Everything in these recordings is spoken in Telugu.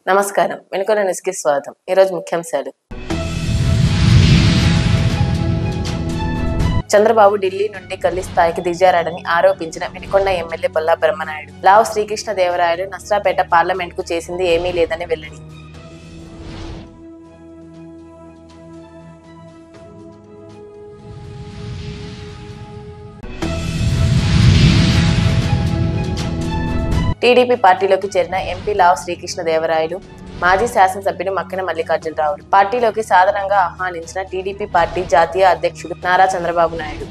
నమస్కారం. వెనుకొండ న్యూస్కి స్వాగతం. ఈరోజు ముఖ్యాంశాలు. చంద్రబాబు ఢిల్లీ నుండి గల్లీ స్థాయికి దిగజారాడని ఆరోపించిన వెనుకొండ ఎమ్మెల్యే బొల్లా బ్రహ్మనాయుడు లావు శ్రీకృష్ణదేవరాయలు నర్సరావుపేట పార్లమెంట్కు చేసింది ఏమీ లేదని వెల్లడి. టీడీపీ పార్టీలోకి చేరిన ఎంపీ లావు శ్రీకృష్ణదేవరాయలు మాజీ శాసనసభ్యులు మక్కిన మల్లికార్జునరావు పార్టీలోకి సాధారణంగా ఆహ్వానించిన టీడీపీ పార్టీ జాతీయ అధ్యక్షుడు నారా చంద్రబాబు నాయుడు.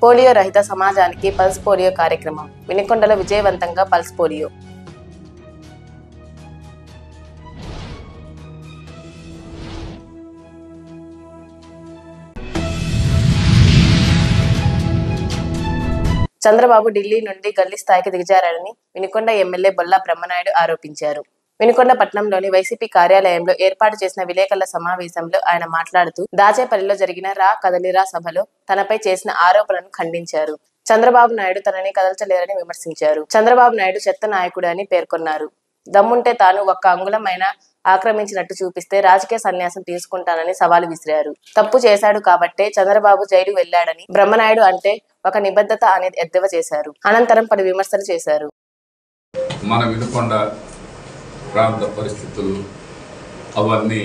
పోలియో రహిత సమాజానికి పల్స్ పోలియో కార్యక్రమం వినుకొండలో విజయవంతంగా పల్స్ పోలియో. చంద్రబాబు ఢిల్లీ నుండి గల్లీ స్థాయికి దిగజారాడని వినుకొండ ఎమ్మెల్యే బొల్లా బ్రహ్మనాయుడు ఆరోపించారు. వినుకొండ పట్టణంలోని వైసీపీ కార్యాలయంలో ఏర్పాటు చేసిన విలేకరుల సమావేశంలో ఆయన మాట్లాడుతూ దాచేపల్లిలో జరిగిన రా కదలిరా సభలో తనపై చేసిన ఆరోపణలను ఖండించారు. చంద్రబాబు నాయుడు తనని కదల్చలేరని విమర్శించారు. చంద్రబాబు నాయుడు చెత్త నాయకుడు అని పేర్కొన్నారు. దమ్ముంటే తాను ఒక్క అంగుళమైనా ఆక్రమించినట్టు చూపిస్తే రాజకీయ సన్యాసం తీసుకుంటానని సవాలు విసిరారు. తప్పు చేశాడు కాబట్టే చంద్రబాబు జైలు వెళ్లాడని బ్రహ్మనాయుడు అంటే ఒక నిబద్ధత అనేది ఎద్దేవా చేశారు. అనంతరం పలు విమర్శలు చేశారు. మన వినుకొండ ప్రాంత పరిస్థితులు అవన్నీ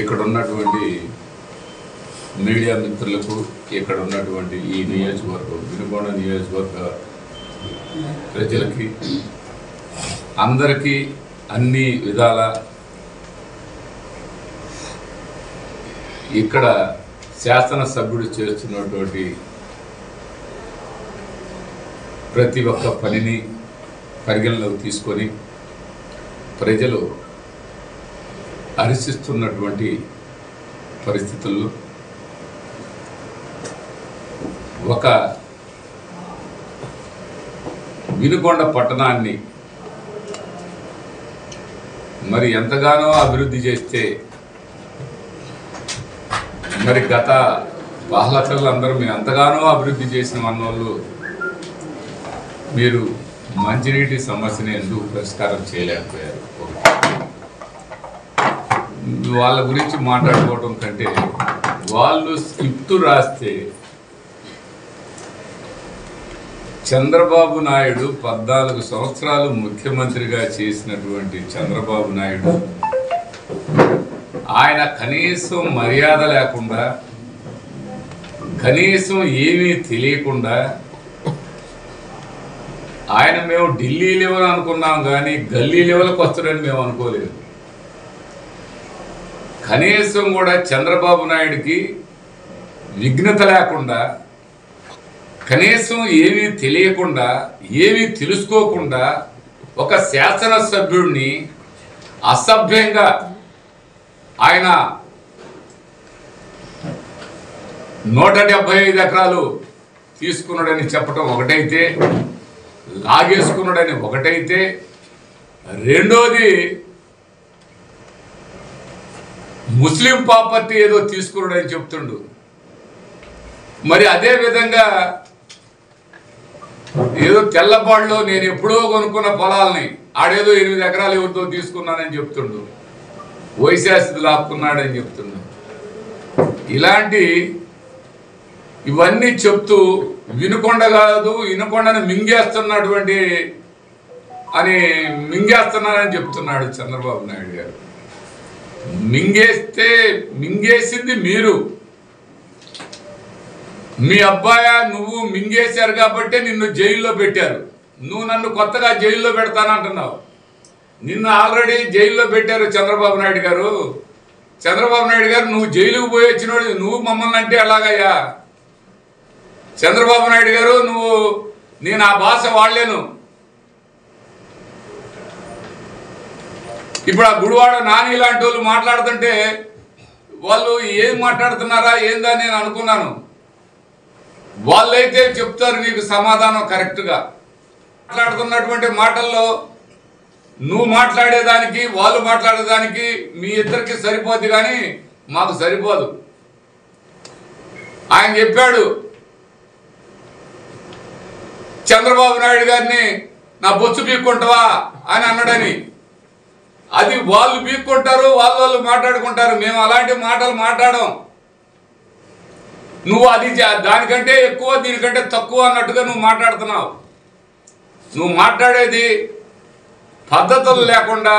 ఇక్కడ ఉన్నటువంటి మీడియా మిత్రులకు, ఇక్కడ ఉన్నటువంటి ఈ నియోజకవర్గం వినుకొండ నియోజకవర్గ ప్రజలకి అందరికీ అన్ని విధాల ఇక్కడ శాసనసభ్యుడు చేస్తున్నటువంటి ప్రతి ఒక్క పనిని పరిగణలోకి తీసుకొని ప్రజలు హర్షిస్తున్నటువంటి పరిస్థితుల్లో ఒక వినుకొండ పట్టణాన్ని మరి ఎంతగానో అభివృద్ధి చేస్తే మరి గత పాలకులందరూ మీరు ఎంతగానో అభివృద్ధి చేసిన అన్నోళ్ళు మీరు మంచినీటి సమస్యని ఎందుకు పరిష్కారం చేయలేకపోయారు? వాళ్ళ గురించి మాట్లాడుకోవడం కంటే వాళ్ళు స్క్రిప్ట్ రాస్తే చంద్రబాబు నాయుడు 14 సంవత్సరాలు ముఖ్యమంత్రిగా చేసినటువంటి చంద్రబాబు నాయుడు ఆయన కనీసం మర్యాద లేకుండా, కనీసం ఏమీ తెలియకుండా ఆయన మేము ఢిల్లీ లెవెల్ అనుకున్నాం కానీ గల్లీ లెవెల్కి వస్తాడని మేము అనుకోలేదు. కనీసం కూడా చంద్రబాబు నాయుడికి విఘ్నత లేకుండా, కనీసం ఏమీ తెలియకుండా, ఏమీ తెలుసుకోకుండా ఒక శాసనసభ్యుడిని అసభ్యంగా ఆయన 175 ఎకరాలు తీసుకున్నాడని చెప్పడం ఒకటైతే, లాగేసుకున్నాడని ఒకటైతే, రెండోది ముస్లిం ప్రాపర్టీ ఏదో తీసుకున్నాడని చెప్తుండు. మరి అదే విధంగా ఏదో తెల్లబాడులో నేను ఎప్పుడో కొనుక్కున్న పొలాలని ఆడేదో 8 ఎకరాలు ఎవరితో తీసుకున్నానని చెప్తుండు. వైశాస్తి లాక్కున్నాడని చెప్తుండు. ఇలాంటి ఇవన్నీ చెప్తూ వినుకొండ కాదు, వినుకొండని మింగేస్తున్నానని చెప్తున్నాడు చంద్రబాబు నాయుడు గారు. మింగేసింది మీరు, మీ అబ్బాయి నువ్వు మింగేశారు కాబట్టే నిన్ను జైల్లో పెట్టారు. నువ్వు నన్ను కొత్తగా జైల్లో పెడతానంటున్నావు. నిన్ను ఆల్రెడీ జైల్లో పెట్టారు చంద్రబాబు నాయుడు గారు. చంద్రబాబు నాయుడు గారు నువ్వు జైలుకు పోయి వచ్చినోడు నువ్వు మమ్మల్ని అంటే ఎలాగయ్యా? చంద్రబాబు నాయుడు గారు నేను ఆ భాష వాడలేను. ఇప్పుడు ఆ గుడివాడ నాని లాంటి వాళ్ళు మాట్లాడుతుంటే వాళ్ళు ఏం మాట్లాడుతున్నారా ఏందా నేను అనుకున్నాను. వాళ్ళైతే చెప్తారు నీకు సమాధానం కరెక్ట్గా. మాట్లాడుతున్నటువంటి మాటల్లో నువ్వు మాట్లాడేదానికి వాళ్ళు మాట్లాడేదానికి మీ ఇద్దరికి సరిపోద్ది కానీ మాకు సరిపోదు. ఆయన చెప్పాడు చంద్రబాబు నాయుడు గారిని నా బొచ్చు పీక్కుంటావా అని అన్నాడని. అది వాళ్ళు పీక్కుంటారు, వాళ్ళు మాట్లాడుకుంటారు. మేము అలాంటి మాటలు మాట్లాడం. నువ్వు అది దానికంటే ఎక్కువ దీనికంటే తక్కువ అన్నట్టుగా నువ్వు మాట్లాడుతున్నావు. నువ్వు మాట్లాడేది పద్ధతులు లేకుండా,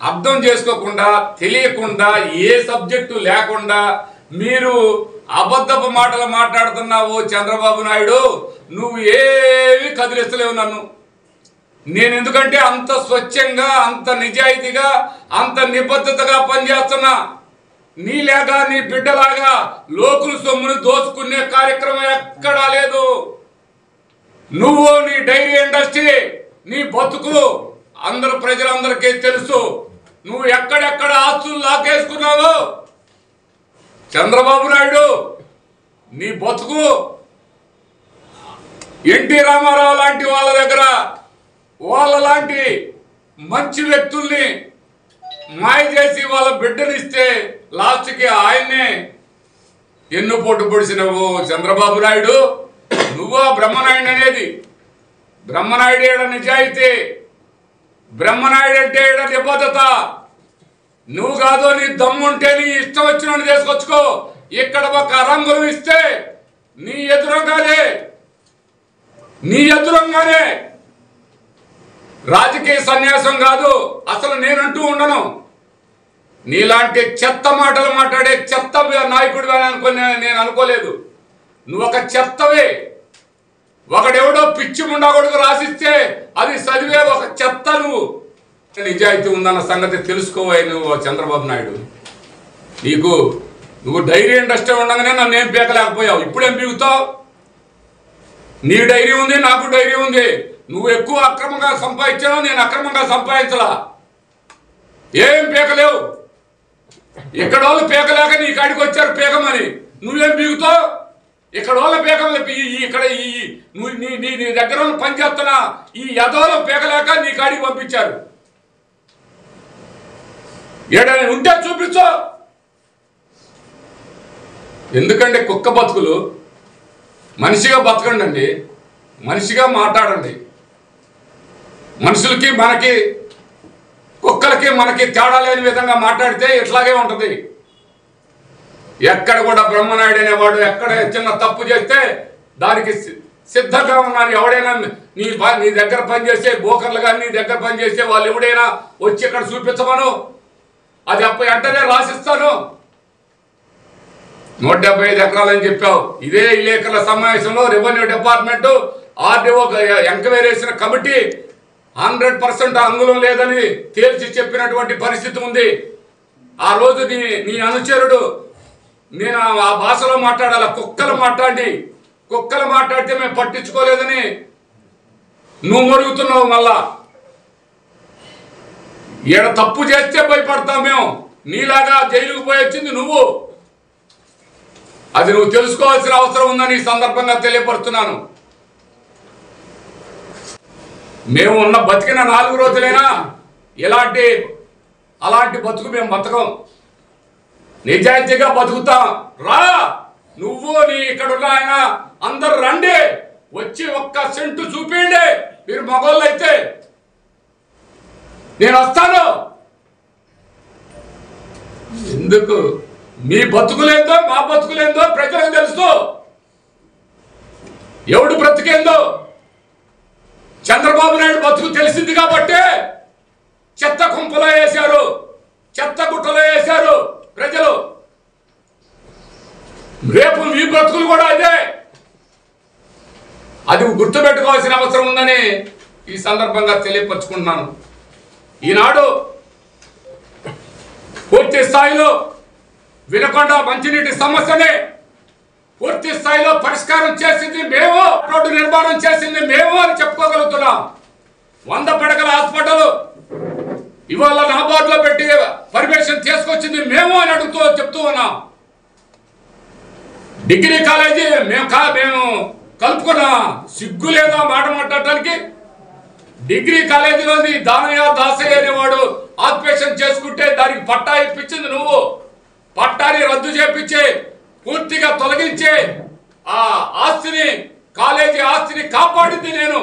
అర్థం చేసుకోకుండా, తెలియకుండా, ఏ సబ్జెక్టు లేకుండా మీరు అబద్ధపు మాటలు మాట్లాడుతున్నావు చంద్రబాబు నాయుడు. నువ్వు ఏవి కదిలిస్తలేవు నన్ను. నేను ఎందుకంటే అంత స్వచ్ఛంగా, అంత నిజాయితీగా, అంత నిబద్ధతగా పనిచేస్తున్నా. నీలాగా, నీ బిడ్డలాగా లోకుల సొమ్మును దోచుకునే కార్యక్రమం ఎక్కడా లేదు. నువ్వు, నీ డైరీ ఇండస్ట్రీ, నీ బతుకు అందరు ప్రజలందరికీ తెలుసు. నువ్వు ఎక్కడెక్కడ ఆస్తులు లాకేసుకున్నావు చంద్రబాబు నాయుడు. నీ బతుకు ఎన్టీ రామారావు లాంటి వాళ్ళ దగ్గర, వాళ్ళ లాంటి మంచి వ్యక్తుల్ని మాయ చేసి వాళ్ళ బిడ్డనిస్తే లాస్ట్కి ఆయన్నే ఎన్నుపోటు పొడిచినవు చంద్రబాబు నాయుడు. నువ్వా బ్రహ్మనాయుడు అనేది? బ్రహ్మనాయుడు ఏడ నిజాయితీ, బ్రహ్మనాయుడు అంటే ఏడ నిబద్ధత. నువ్వు కాదు, నీ దమ్ముంటే నీ ఇష్టం వచ్చినట్టు తీసుకొచ్చుకో. ఇక్కడ ఒక రంగులు ఇస్తే నీ ఎదురంగానే రాజకీయ సన్యాసం కాదు. అసలు నేనంటూ ఉండను. నీలాంటి చెత్త మాటలు మాట్లాడే చెత్త నాయకుడు అనుకుని నేను అనుకోలేదు. నువ్వు ఒక చెత్తవే. ఒకడెవడో పిచ్చి ముండా కొడుకు రాసిస్తే అది చదివే ఒక చెత్త. నువ్వు నిజాయితీ ఉందన్న సంగతి తెలుసుకోవాలి నువ్వు చంద్రబాబు నాయుడు. నువ్వు డైరీ ఇండస్ట్రీ ఉండగానే నన్ను ఏం పీకలేకపోయావు. ఇప్పుడేం పీకుతావు? నీ డైరీ ఉంది, నాకు డైరీ ఉంది. నువ్వు ఎక్కువ అక్రమంగా సంపాదించావు, నేను అక్రమంగా సంపాదించలా. ఏం పీకలేవు. ఇక్కడ వాళ్ళు పీకలేక నీ కాడికి వచ్చారు పీకమని. నువ్వేం పీకుతావు? ఇక్కడ వాళ్ళ పీకలు ఇక్కడ నీ దగ్గర పనిచేస్తున్నా ఈ యదోలు పీకలేక నీ కాడికి పంపించారు. ఏడని ఉంటే చూపించు. ఎందుకంటే కుక్క బతుకులు మనిషిగా బతకండి, మనిషిగా మాట్లాడండి. మనుషులకి మనకి, కుక్కలకి మనకి తేడా లేని విధంగా మాట్లాడితే ఇట్లాగే ఉంటుంది. ఎక్కడ కూడా బ్రహ్మనాయుడు అనేవాడు ఎక్కడ చిన్న తప్పు చేస్తే దానికి సిద్ధంగా ఉన్నాను. ఎవడైనా నీ దగ్గర పనిచేసే బోకర్లు కానీ, నీ దగ్గర పనిచేసే వాళ్ళు ఎవడైనా వచ్చి ఇక్కడ చూపించమను, అది వెంటనే రాసిస్తాను. 175 ఎకరాలని చెప్పావు. ఇదే విలేకరుల సమావేశంలో రెవెన్యూ డిపార్ట్మెంట్ ఆర్డీఓ ఎంక్వైరీ చేసిన కమిటీ 100% అంగుళం లేదని తేల్చి చెప్పినటువంటి పరిస్థితి ఉంది. ఆ రోజు నీ అనుచరుడు నేను ఆ భాషలో మాట్లాడాల. కుక్కలు మాట్లాడితే మేము పట్టించుకోలేదని నువ్వు మరుగుతున్నావు. మళ్ళా ఈడ తప్పు చేస్తే భయపడతాం మేము. నీలాగా జైలుకు పోయి వచ్చింది నువ్వు. అది నువ్వు తెలుసుకోవాల్సిన అవసరం ఉందని ఈ సందర్భంగా తెలియపరుస్తున్నాను. మేము బతికిన 4 రోజులైనా అలాంటి బతుకు మేము బతకం. నిజాయితీగా బతుకుతాం. రా, నువ్వు నీ ఇక్కడున్న ఆయన అందరు రండి, వచ్చి ఒక్క సెంటు చూపించండి. మీరు మగోళ్ళు అయితే నేను వస్తాను. ఎందుకు? మీ బతుకులేందో మా బతుకులేందో ప్రజలకు తెలుసు. ఎవడు బ్రతికేందో చంద్రబాబు నాయుడు బతుకు తెలిసింది కాబట్టి చెత్త కుంపలో వేశారు, చెత్త గుట్టలో వేశారు ప్రజలు. రేపు మీ బ్రతుకులు కూడా అదే. అది గుర్తుపెట్టుకోవాల్సిన అవసరం ఉందని ఈ సందర్భంగా తెలియపరుచుకుంటున్నాను. ఈనాడు పూర్తి స్థాయిలో వినకొండ మంచినీటి సమస్యని పూర్తి స్థాయిలో పరిష్కారం చేసింది మేము, రోడ్డు నిర్మాణం చేసింది మేము అని చెప్పుకోగలుగుతున్నాం. 100 పడకల హాస్పిటల్ ఇవాళ నాబార్డులో పెట్టి పర్మిషన్ తీసుకొచ్చింది మేము అని చెప్తూ ఉన్నాం. డిగ్రీ కాలేజీ మేము కలుపుకున్నా. సిగ్గు లేదా మాట మాట్లాడటానికి? డిగ్రీ కాలేజీలోని దాసయ్య అనేవాడు ఆక్యుపేషన్ చేసుకుంటే దానికి పట్టా ఇప్పించింది నువ్వు. పట్టాన్ని రద్దు చేపించి పూర్తిగా తొలగించి ఆ ఆస్తిని, కాలేజీ ఆస్తి ఆస్తిని కాపాడింది నేను.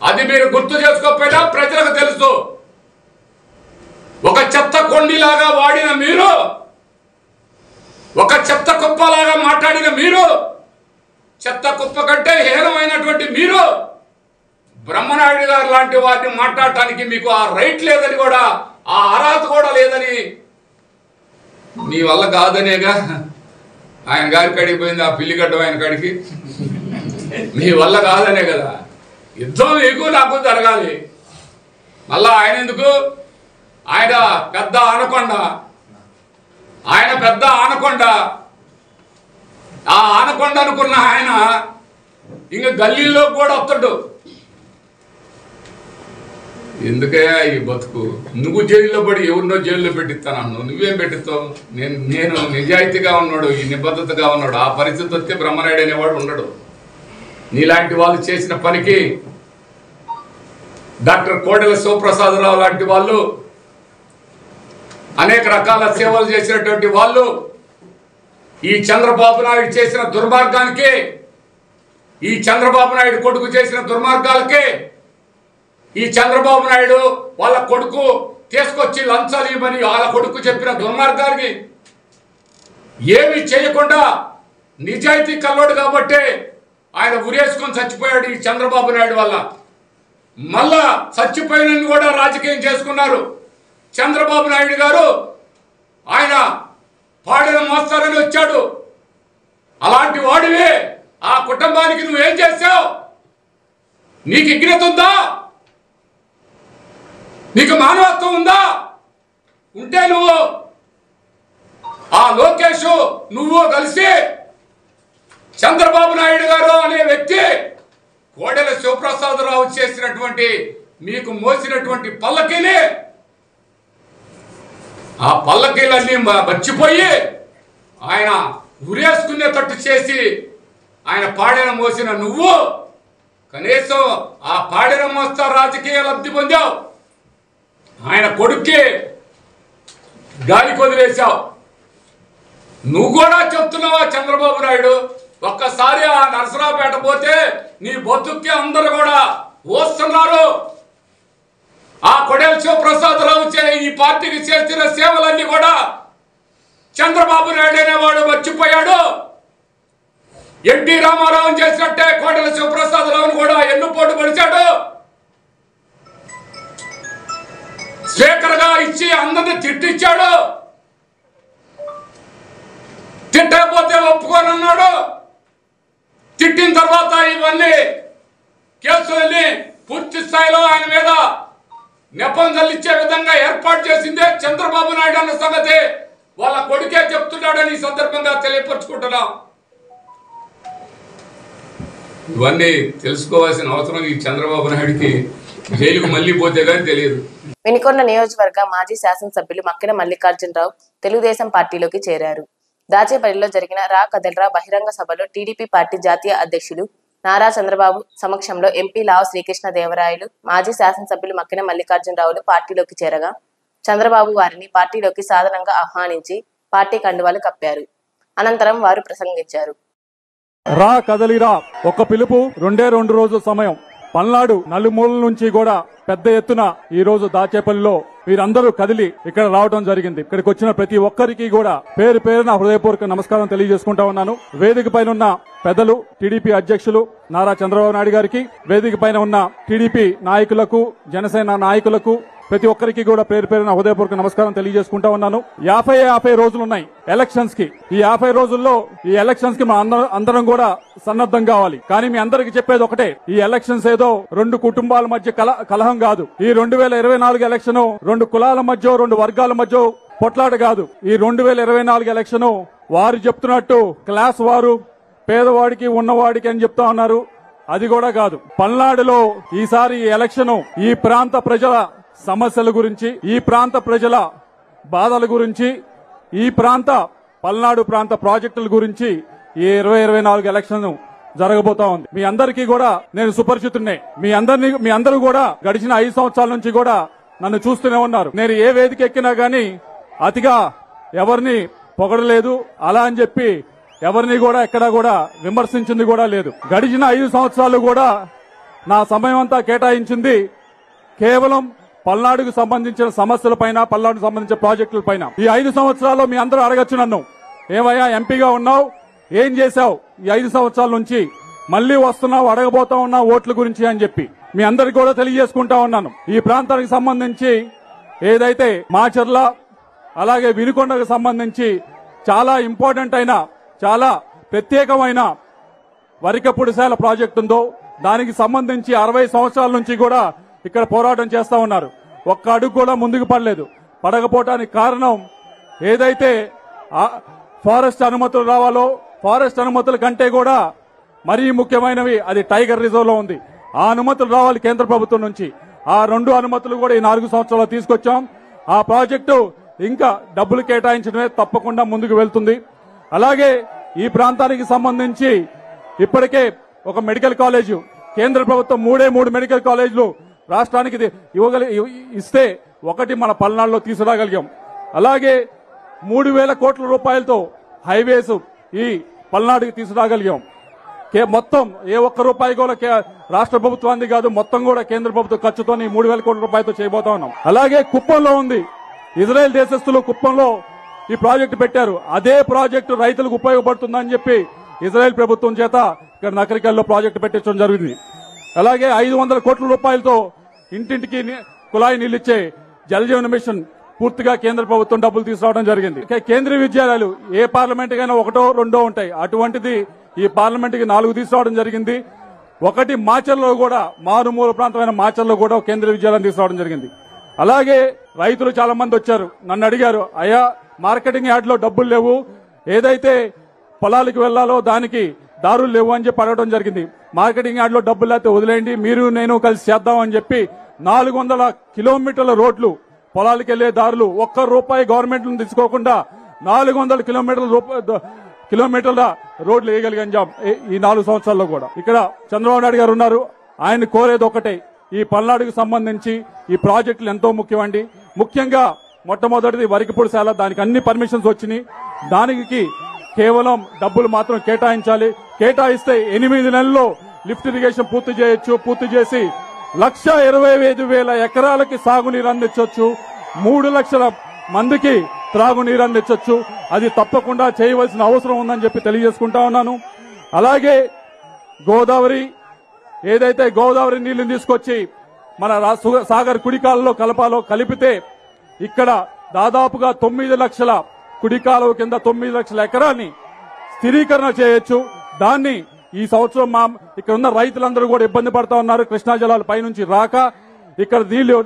అది మీరు గుర్తు చేసుకోకపోయినా ప్రజలకు తెలుసు. ఒక చెత్త కొండిలాగా వాడిన మీరు, ఒక చెత్త కుప్పలాగా మాట్లాడిన మీరు, చెత్త కుప్ప కంటే హీనమైనటువంటి మీరు బ్రహ్మనాయుడు గారు లాంటి వారిని మాట్లాడటానికి మీకు ఆ రైట్ లేదని కూడా, ఆ అర్హత కూడా లేదని, మీ వల్ల కాదనేగా ఆయన గారి కాడికి పోయింది, ఆ పిల్లిగడ్డం ఆయన కాడికి. మీ వల్ల కాదనే కదా. యుద్ధం మీకు నాకు జరగాలి. మళ్ళా ఆయన ఎందుకు? ఆయన పెద్ద ఆనకొండ, ఆయన పెద్ద ఆనకొండ. ఆ ఆనకొండ అనుకున్న ఆయన ఇంక గల్లీలో కూడా వస్తాడు. ఎందుకయ్యా ఈ బతుకు? నువ్వు జైల్లో పడి ఎవరినో జైల్లో పెట్టిస్తానన్నావు, నువ్వేం పెట్టిస్తావు? నేను నిజాయితీగా ఉన్నాడు, ఈ నిబద్ధతగా ఉన్నాడు. ఆ పరిస్థితి వస్తే బ్రహ్మనాయుడు అనేవాడు ఉండడు. నీలాంటి వాళ్ళు చేసిన పనికి డాక్టర్ కోడెల శివప్రసాదరావు లాంటి వాళ్ళు, అనేక రకాల సేవలు చేసినటువంటి వాళ్ళు, ఈ చంద్రబాబు నాయుడు చేసిన దుర్మార్గానికి, ఈ చంద్రబాబు నాయుడు కొడుకు చేసిన దుర్మార్గాలకి, ఈ చంద్రబాబు నాయుడు వాళ్ళ కొడుకు తీసుకొచ్చి లంచాలు ఇవ్వమని వాళ్ళ కొడుకు చెప్పిన దుర్మార్గానికి ఏమి చేయకుండా నిజాయితీ కల్లోడు కాబట్టి ఆయన ఉరేసుకొని చచ్చిపోయాడు ఈ చంద్రబాబు నాయుడు వల్ల. మళ్ళా చచ్చిపోయిన కూడా రాజకీయం చేసుకున్నారు. చంద్రబాబు నాయుడు గారు ఆయన పాడిన మోస్తారని వచ్చాడు. అలాంటి వాడివే ఆ కుటుంబానికి నువ్వేం చేశావు? నీకు విజ్ఞత ఉందా? నీకు మానవత్వం ఉందా? ఉంటే నువ్వు ఆ లోకేష్ నువ్వు కలిసి చంద్రబాబు నాయుడు గారు అనే వ్యక్తి కోడెల శివప్రసాదరావు చేసినటువంటి మీకు మోసినటువంటి పల్లకీని, ఆ పల్లకీలన్నీ మర్చిపోయి ఆయన ఉరేసుకునేటట్టు చేసి ఆయన పాడెన మోసిన నువ్వు కనీసం ఆ పాడెన మోస్తా రాజకీయ లబ్ధి పొందావు. ఆయన కొడుక్కి గాలికి వదిలేశావు. నువ్వు కూడా చెప్తున్నావా చంద్రబాబు నాయుడు? ఒక్కసారి ఆ నరసరావుపేట పోతే నీ బతుక్కి అందరూ కూడా వస్తున్నారు. ఆ కోడెల శివప్రసాదరావు ఈ పార్టీకి చేసిన సేవలన్నీ కూడా చంద్రబాబు నాయుడు అనేవాడు మర్చిపోయాడు. ఎన్టీ రామారావు చేసినట్టే కోడెల శివప్రసాదరావును కూడా ఎన్నుపోటు పడిచాడు. స్పీకర్ గా ఇచ్చి అందరినీ తిట్టించాడు. తిట్టకపోతే ఒప్పుకోనన్నాడు. తిట్టిన తర్వాత ఇవన్నీ కేసులన్నీ పూర్తి స్థాయిలో ఆయన మీద నెపం చల్లించే విధంగా ఏర్పాటు చేసిందే చంద్రబాబు నాయుడు అన్న సంగతి వాళ్ళ కొడుకే చెప్తున్నాడని ఈ సందర్భంగా తెలియపరుచుకుంటున్నాం. ఇవన్నీ తెలుసుకోవాల్సిన అవసరం ఈ చంద్రబాబు నాయుడికి జైలుకు మళ్ళీ పోతే కానీ తెలియదు. వినుకొండ నియోజకవర్గ మాజీ శాసనసభ్యులు మక్కిన మల్లికార్జునరావు తెలుగుదేశం పార్టీలోకి చేరారు. దాచేపల్లిలో జరిగిన రా కదల్రా బహిరంగ సభలో టీడీపీ పార్టీ జాతీయ అధ్యక్షులు నారా చంద్రబాబు సమక్షంలో ఎంపీ లావు శ్రీకృష్ణదేవరాయలు, మాజీ శాసనసభ్యులు మక్కిన మల్లికార్జునరావులు పార్టీలోకి చేరగా చంద్రబాబు వారిని పార్టీలోకి సాధారణంగా ఆహ్వానించి పార్టీ కండువాలు కప్పారు. అనంతరం వారు ప్రసంగించారు. రా కదలిరా ఒక పిలుపు, 2 రోజుల సమయం. పల్నాడు నలుమూలల నుంచి కూడా పెద్ద ఎత్తున ఈ రోజు దాచేపల్లిలో వీరందరూ కదిలి ఇక్కడ రావడం జరిగింది. ఇక్కడికి వచ్చిన ప్రతి ఒక్కరికి కూడా పేరు పేరున హృదయపూర్వక నమస్కారం తెలియజేసుకుంటా ఉన్నాను. వేదిక పైన ఉన్న పెద్దలు టీడీపీ అధ్యక్షులు నారా చంద్రబాబు నాయుడు గారికి, వేదిక పైన ఉన్న టీడీపీ నాయకులకు, జనసేన నాయకులకు, ప్రతి ఒక్కరికి కూడా పేరు పేరున హృదయపూర్వక నమస్కారం తెలియజేసుకుంటా ఉన్నాను. 50 రోజులున్నాయి ఎలక్షన్స్ కి. ఈ 50 రోజుల్లో ఈ ఎలక్షన్స్ కి అందరం కూడా సన్నద్ధం కావాలి. కానీ మీ అందరికి చెప్పేది ఒకటే, ఈ ఎలక్షన్స్ ఏదో 2 కుటుంబాల మధ్య కలహం కాదు. ఈ 2024 ఎలక్షన్ 2 కులాల మధ్య, 2 వర్గాల మధ్య పొట్లాట కాదు. ఈ 2024 ఎలక్షన్ వారు చెప్తున్నట్టు క్లాస్ వారు, పేదవాడికి ఉన్నవాడికి అని చెప్తా ఉన్నారు. అది కూడా కాదు. పల్నాడులో ఈసారి ఈ ఎలక్షన్ ఈ ప్రాంత ప్రజల సమస్యల గురించి, ఈ ప్రాంత ప్రజల బాధల గురించి, ఈ పల్నాడు ప్రాంత ప్రాజెక్టుల గురించి ఈ 2024 ఎలక్షన్ జరగబోతా ఉంది. మీ అందరికీ కూడా నేను సుపరిచితున్నే. మీ అందరూ కూడా గడిచిన 5 సంవత్సరాల నుంచి కూడా నన్ను చూస్తూనే ఉన్నారు. నేను ఏ వేదిక ఎక్కినా గానీ అతిగా ఎవరిని పొగడలేదు. అలా అని చెప్పి ఎవరిని కూడా ఎక్కడా కూడా విమర్శించింది కూడా లేదు. గడిచిన 5 సంవత్సరాలు కూడా నా సమయం అంతా కేటాయించింది కేవలం పల్నాడుకు సంబంధించిన సమస్యలపైన, పల్నాడుకు సంబంధించిన ప్రాజెక్టులపైన. ఈ 5 సంవత్సరాల్లో మీ అందరూ అడగచ్చు నన్ను, ఏమయ్యా ఎంపీగా ఉన్నావు, ఏం చేశావు ఈ 5 సంవత్సరాల నుంచి, మళ్లీ వస్తున్నావు అడగబోతా ఉన్నావు ఓట్ల గురించి అని చెప్పి మీ అందరికి కూడా తెలియజేసుకుంటా ఉన్నాను. ఈ ప్రాంతానికి సంబంధించి ఏదైతే మాచర్ల అలాగే వినుకొండకు సంబంధించి చాలా ఇంపార్టెంట్ అయిన, చాలా ప్రత్యేకమైన వరికపుడిశాల ప్రాజెక్టు ఉందో దానికి సంబంధించి 60 సంవత్సరాల నుంచి కూడా ఇక్కడ పోరాటం చేస్తా ఉన్నారు. ఒక్క అడుగు కూడా ముందుకు పడలేదు. పడకపోవటానికి కారణం ఏదైతే ఫారెస్ట్ అనుమతులు రావాలో, ఫారెస్ట్ అనుమతుల కంటే కూడా మరీ ముఖ్యమైనవి అది టైగర్ రిజర్వ్ లో ఉంది. ఆ అనుమతులు రావాలి కేంద్ర ప్రభుత్వం నుంచి. ఆ 2 అనుమతులు కూడా ఈ 4 సంవత్సరాలు తీసుకొచ్చాం. ఆ ప్రాజెక్టు ఇంకా డబ్బులు కేటాయించడమే తప్పకుండా ముందుకు వెళ్తుంది. అలాగే ఈ ప్రాంతానికి సంబంధించి ఇప్పటికే ఒక మెడికల్ కాలేజు కేంద్ర ప్రభుత్వం 3 మెడికల్ కాలేజీలు రాష్ట్రానికి ఇస్తే ఒకటి మన పల్నాడులో తీసుకురాగలిగాం. అలాగే 3,000 కోట్ల రూపాయలతో హైవేస్ ఈ పల్నాడుకి తీసుకురాగలిగాం. మొత్తం ఏ ఒక్క రూపాయి కూడా రాష్ట్ర ప్రభుత్వానికి కాదు, మొత్తం కూడా కేంద్ర ప్రభుత్వ ఖర్చుతో 3,000 కోట్ల రూపాయలతో చేయబోతా ఉన్నాం. అలాగే కుప్పంలో ఉంది, ఇజ్రాయెల్ దేశస్తులు కుప్పంలో ఈ ప్రాజెక్టు పెట్టారు. అదే ప్రాజెక్టు రైతులకు ఉపయోగపడుతుందని చెప్పి ఇజ్రాయెల్ ప్రభుత్వం చేత ఇక్కడ నకరికల్లో ప్రాజెక్టు పెట్టించడం జరిగింది. అలాగే 500 కోట్ల రూపాయలతో ఇంటింటికి కుళాయి నీళ్లిచ్చే జలజీవన మిషన్ పూర్తిగా కేంద్ర ప్రభుత్వం డబ్బులు తీసుకురావడం జరిగింది. కేంద్రీయ విద్యాలయాలు ఏ పార్లమెంట్ కైనా 1, 2 ఉంటాయి. అటువంటిది ఈ పార్లమెంట్ కి 4 తీసుకురావడం జరిగింది. ఒకటి మాచర్లో కూడా, మారుమూల ప్రాంతమైన మాచర్లో కూడా కేంద్రీయ విద్యాలయం తీసుకురావడం జరిగింది. అలాగే రైతులు చాలా మంది వచ్చారు, నన్ను అడిగారు, అయ్యా మార్కెటింగ్ యార్డ్ లో డబ్బులు లేవు, ఏదైతే పొలాలకు వెళ్లాలో దానికి దారులు లేవు అని చెప్పి అడగడం జరిగింది. మార్కెటింగ్ యార్డ్ లో డబ్బులు లేకపోతే వదిలేయండి, మీరు నేను కలిసి చేద్దామని చెప్పి 400 కిలోమీటర్ల రోడ్లు, పొలాలకు వెళ్లే దారులు ₹1 గవర్నమెంట్ నుంచి తీసుకోకుండా 400 కిలోమీటర్ల రోడ్లు వేయగలిగాం ఈ 4 సంవత్సరాల్లో కూడా. ఇక్కడ చంద్రబాబు నాయుడు గారు ఉన్నారు, ఆయన కోరేది ఒకటే, ఈ పల్నాడుకు సంబంధించి ఈ ప్రాజెక్టులు ఎంతో ముఖ్యమండి. ముఖ్యంగా మొట్టమొదటిది వరికపుడిశాల, దానికి అన్ని పర్మిషన్స్ వచ్చినాయి. దానికి కేవలం డబ్బులు మాత్రం కేటాయించాలి. కేటాయిస్తే 8 నెలల్లో లిఫ్ట్ ఇరిగేషన్ పూర్తి చేయొచ్చు. పూర్తి చేసి 1,25,000 ఎకరాలకి సాగునీరు అందించవచ్చు, 3 లక్షల మందికి త్రాగునీరు అందించవచ్చు. అది తప్పకుండా చేయవలసిన అవసరం ఉందని చెప్పి తెలియజేసుకుంటా ఉన్నాను. అలాగే గోదావరి, ఏదైతే గోదావరి నీళ్లు తీసుకొచ్చి మన సాగర్ కుడికాలలో కలపాలో, కలిపితే ఇక్కడ దాదాపుగా 9 లక్షల కుడికాలువ కింద 9 లక్షల ఎకరాన్ని స్థిరీకరణ చేయొచ్చు. దాన్ని ఈ సంవత్సరం ఇక్కడ ఉన్న రైతులందరూ కూడా ఇబ్బంది పడతా ఉన్నారు. కృష్ణా జలాలు పైనుంచి రాక, ఇక్కడ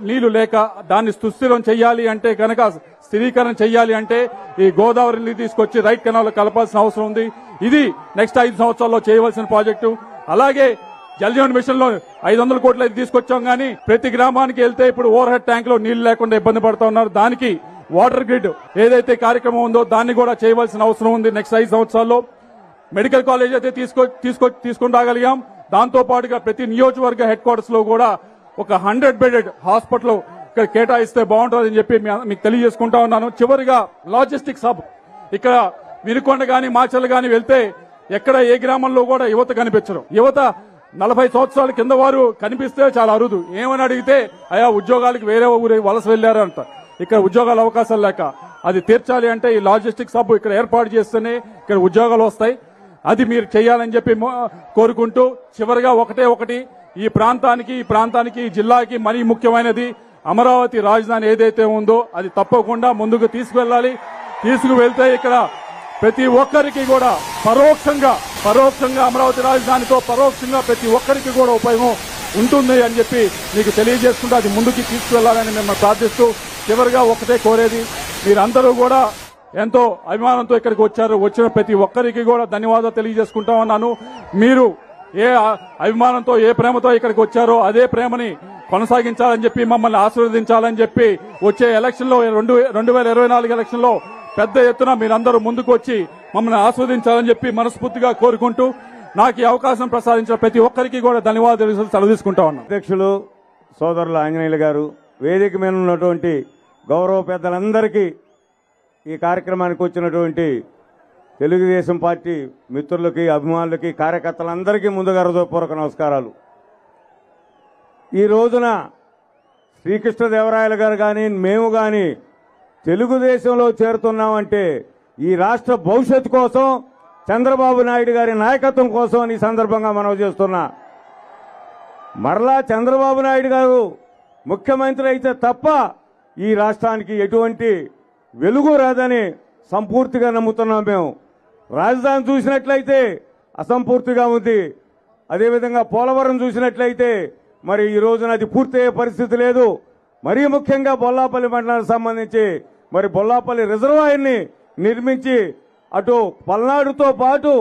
నీళ్లు లేక దాన్ని సుస్థిరం చెయ్యాలి అంటే కనుక, స్థిరీకరణ చెయ్యాలి అంటే ఈ గోదావరి నీళ్ళు తీసుకొచ్చి రైట్ కెనాల్ కలపాల్సిన అవసరం ఉంది. ఇది నెక్స్ట్ 5 సంవత్సరాల్లో చేయవలసిన ప్రాజెక్టు. అలాగే జలజీవన్ మిషన్ లో 500 కోట్లు అయితే తీసుకొచ్చాం, కానీ ప్రతి గ్రామానికి వెళ్తే ఇప్పుడు ఓవర్ హెడ్ ట్యాంక్ లో నీళ్లు లేకుండా ఇబ్బంది పడతా ఉన్నారు. దానికి వాటర్ గ్రిడ్ ఏదైతే కార్యక్రమం ఉందో దాన్ని కూడా చేయవలసిన అవసరం ఉంది. నెక్స్ట్ 5 సంవత్సరాల్లో మెడికల్ కాలేజ్ అయితే తీసుకొని రాగలిగాం. దాంతో పాటుగా ప్రతి నియోజకవర్గ హెడ్ క్వార్టర్స్ లో కూడా ఒక 100 బెడెడ్ హాస్పిటల్ ఇక్కడ కేటాయిస్తే బాగుంటుందని చెప్పి మీకు తెలియజేసుకుంటా ఉన్నాను. చివరిగా లాజిస్టిక్స్ హబ్, ఇక్కడ వినుకొండ గాని మాచర్ల గాని వెళ్తే ఎక్కడ ఏ గ్రామంలో కూడా యువత కనిపించరు. యువత 40 సంవత్సరాల కింద వారు కనిపిస్తే చాలా అరుదు. ఏమని అడిగితే అయా ఉద్యోగాలకు వేరే ఊరి వలస వెళ్లారు అంట. ఇక్కడ ఉద్యోగాల అవకాశాలు లేక అది తీర్చాలి అంటే ఈ లాజిస్టిక్స్ హబ్ ఇక్కడ ఏర్పాటు చేస్తేనే ఇక్కడ ఉద్యోగాలు వస్తాయి. అది మీరు చేయాలని చెప్పి కోరుకుంటూ, చివరిగా ఒకటి ఈ ప్రాంతానికి ఈ జిల్లాకి మరీ ముఖ్యమైనది అమరావతి రాజధాని ఏదైతే ఉందో అది తప్పకుండా ముందుకు తీసుకువెళ్ళాలి. తీసుకువెళ్తే ఇక్కడ ప్రతి ఒక్కరికి కూడా పరోక్షంగా అమరావతి రాజధానితో పరోక్షంగా ప్రతి ఒక్కరికి కూడా ఉపయోగం ఉంటుంది అని చెప్పి మీకు తెలియజేసుకుంటూ అది ముందుకు తీసుకువెళ్లాలని మేము ప్రార్థిస్తూ, చివరిగా ఒకటే కోరేది, మీరందరూ కూడా ఎంతో అభిమానంతో ఇక్కడికి వచ్చారు. వచ్చిన ప్రతి ఒక్కరికి కూడా ధన్యవాదాలు తెలియజేసుకుంటా ఉన్నాను. మీరు ఏ అభిమానంతో ఏ ప్రేమతో ఇక్కడికి వచ్చారో అదే ప్రేమని కొనసాగించాలని చెప్పి, మమ్మల్ని ఆశీర్వదించాలని చెప్పి, వచ్చే ఎలక్షన్ లో 2024 ఎలక్షన్ లో పెద్ద ఎత్తున మీరందరూ ముందుకు వచ్చి మమ్మల్ని ఆస్వాదించాలని చెప్పి మనస్ఫూర్తిగా కోరుకుంటూ, నాకు ఈ అవకాశం ప్రసాదించిన ప్రతి ఒక్కరికి కూడా ధన్యవాదాలు సెలవు తీసుకుంటా ఉన్నాను. అధ్యక్షులు సోదరులు ఆంజనేయులు గారు, వేదిక మీద ఉన్నటువంటి గౌరవ పెద్దలందరికీ, ఈ కార్యక్రమానికి వచ్చినటువంటి తెలుగుదేశం పార్టీ మిత్రులకి, అభిమానులకి, కార్యకర్తలందరికీ ముందుగా హృదయపూర్వక నమస్కారాలు. ఈ రోజున శ్రీకృష్ణదేవరాయలు గారు కానీ మేము కానీ తెలుగుదేశంలో చేరుతున్నామంటే ఈ రాష్ట్ర భవిష్యత్తు కోసం, చంద్రబాబు నాయుడు గారి నాయకత్వం కోసం ఈ సందర్భంగా మనవి చేస్తున్నా. మరలా చంద్రబాబు నాయుడు గారు ముఖ్యమంత్రి అయితే తప్ప ఈ రాష్ట్రానికి ఎటువంటి వెలుగు రాదని సంపూర్తిగా నమ్ముతున్నాం మేము. రాజధాని చూసినట్లయితే అసంపూర్తిగా ఉంది. అదేవిధంగా పోలవరం చూసినట్లయితే మరి ఈ రోజున అది పూర్తయ్యే పరిస్థితి లేదు. మరీ ముఖ్యంగా బొల్లాపల్లి మండలానికి సంబంధించి మరి బొల్లాపల్లి రిజర్వాయర్ని నిర్మించి అటు పల్నాడుతో పాటు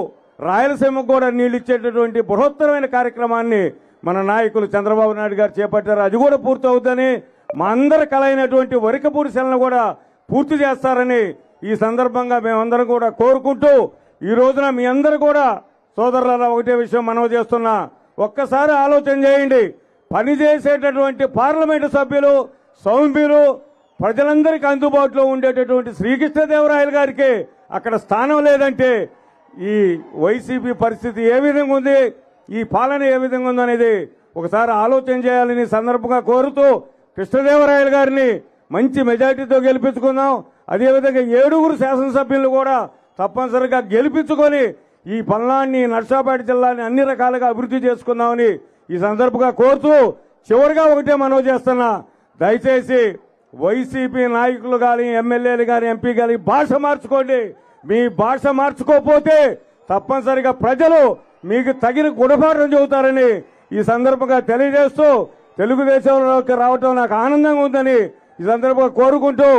రాయలసీమకు కూడా నీళ్లు ఇచ్చేటటువంటి బృహత్తరమైన కార్యక్రమాన్ని మన నాయకులు చంద్రబాబు నాయుడు గారు చేపట్టారు. అది కూడా పూర్తవుతుందని, మా అందరి కలైనటువంటి వరికపూడి సెలను కూడా పూర్తి చేస్తారని ఈ సందర్భంగా మేమందరం కూడా కోరుకుంటూ, ఈ రోజున మీ అందరూ కూడా సోదరుల ఒకటే విషయం మనవి చేస్తున్నా. ఒక్కసారి ఆలోచన చేయండి. పనిచేసేటటువంటి పార్లమెంటు సభ్యులు, సౌమ్యులు, ప్రజలందరికీ అందుబాటులో ఉండేటటువంటి శ్రీకృష్ణదేవరాయలు గారికి అక్కడ స్థానం లేదంటే ఈ వైసీపీ పరిస్థితి ఏ విధంగా ఉంది, ఈ పాలన ఏ విధంగా ఉందనేది ఒకసారి ఆలోచన చేయాలని సందర్భంగా కోరుతూ, కృష్ణదేవరాయలు గారిని మంచి మెజార్టీతో గెలిపించుకుందాం. అదేవిధంగా 7 శాసనసభ్యులు కూడా తప్పనిసరిగా గెలిపించుకొని ఈ పల్నాడిని, నర్సాపేట జిల్లాని అన్ని రకాలుగా అభివృద్ధి చేసుకుందామని ఈ సందర్భంగా కోరుతూ, చివరిగా ఒకటే మనవి చేస్తున్నా, దయచేసి వైసీపీ నాయకులు కానీ, ఎమ్మెల్యేలు కానీ, ఎంపీ కానీ భాష మార్చుకోండి. మీ భాష మార్చుకోకపోతే తప్పనిసరిగా ప్రజలు మీకు తగిన గుణపాఠం చెబుతారని ఈ సందర్భంగా తెలియజేస్తూ, తెలుగుదేశంలోకి రావటం నాకు ఆనందంగా ఉందని ఈ సందర్భంగా కోరుకుంటూ,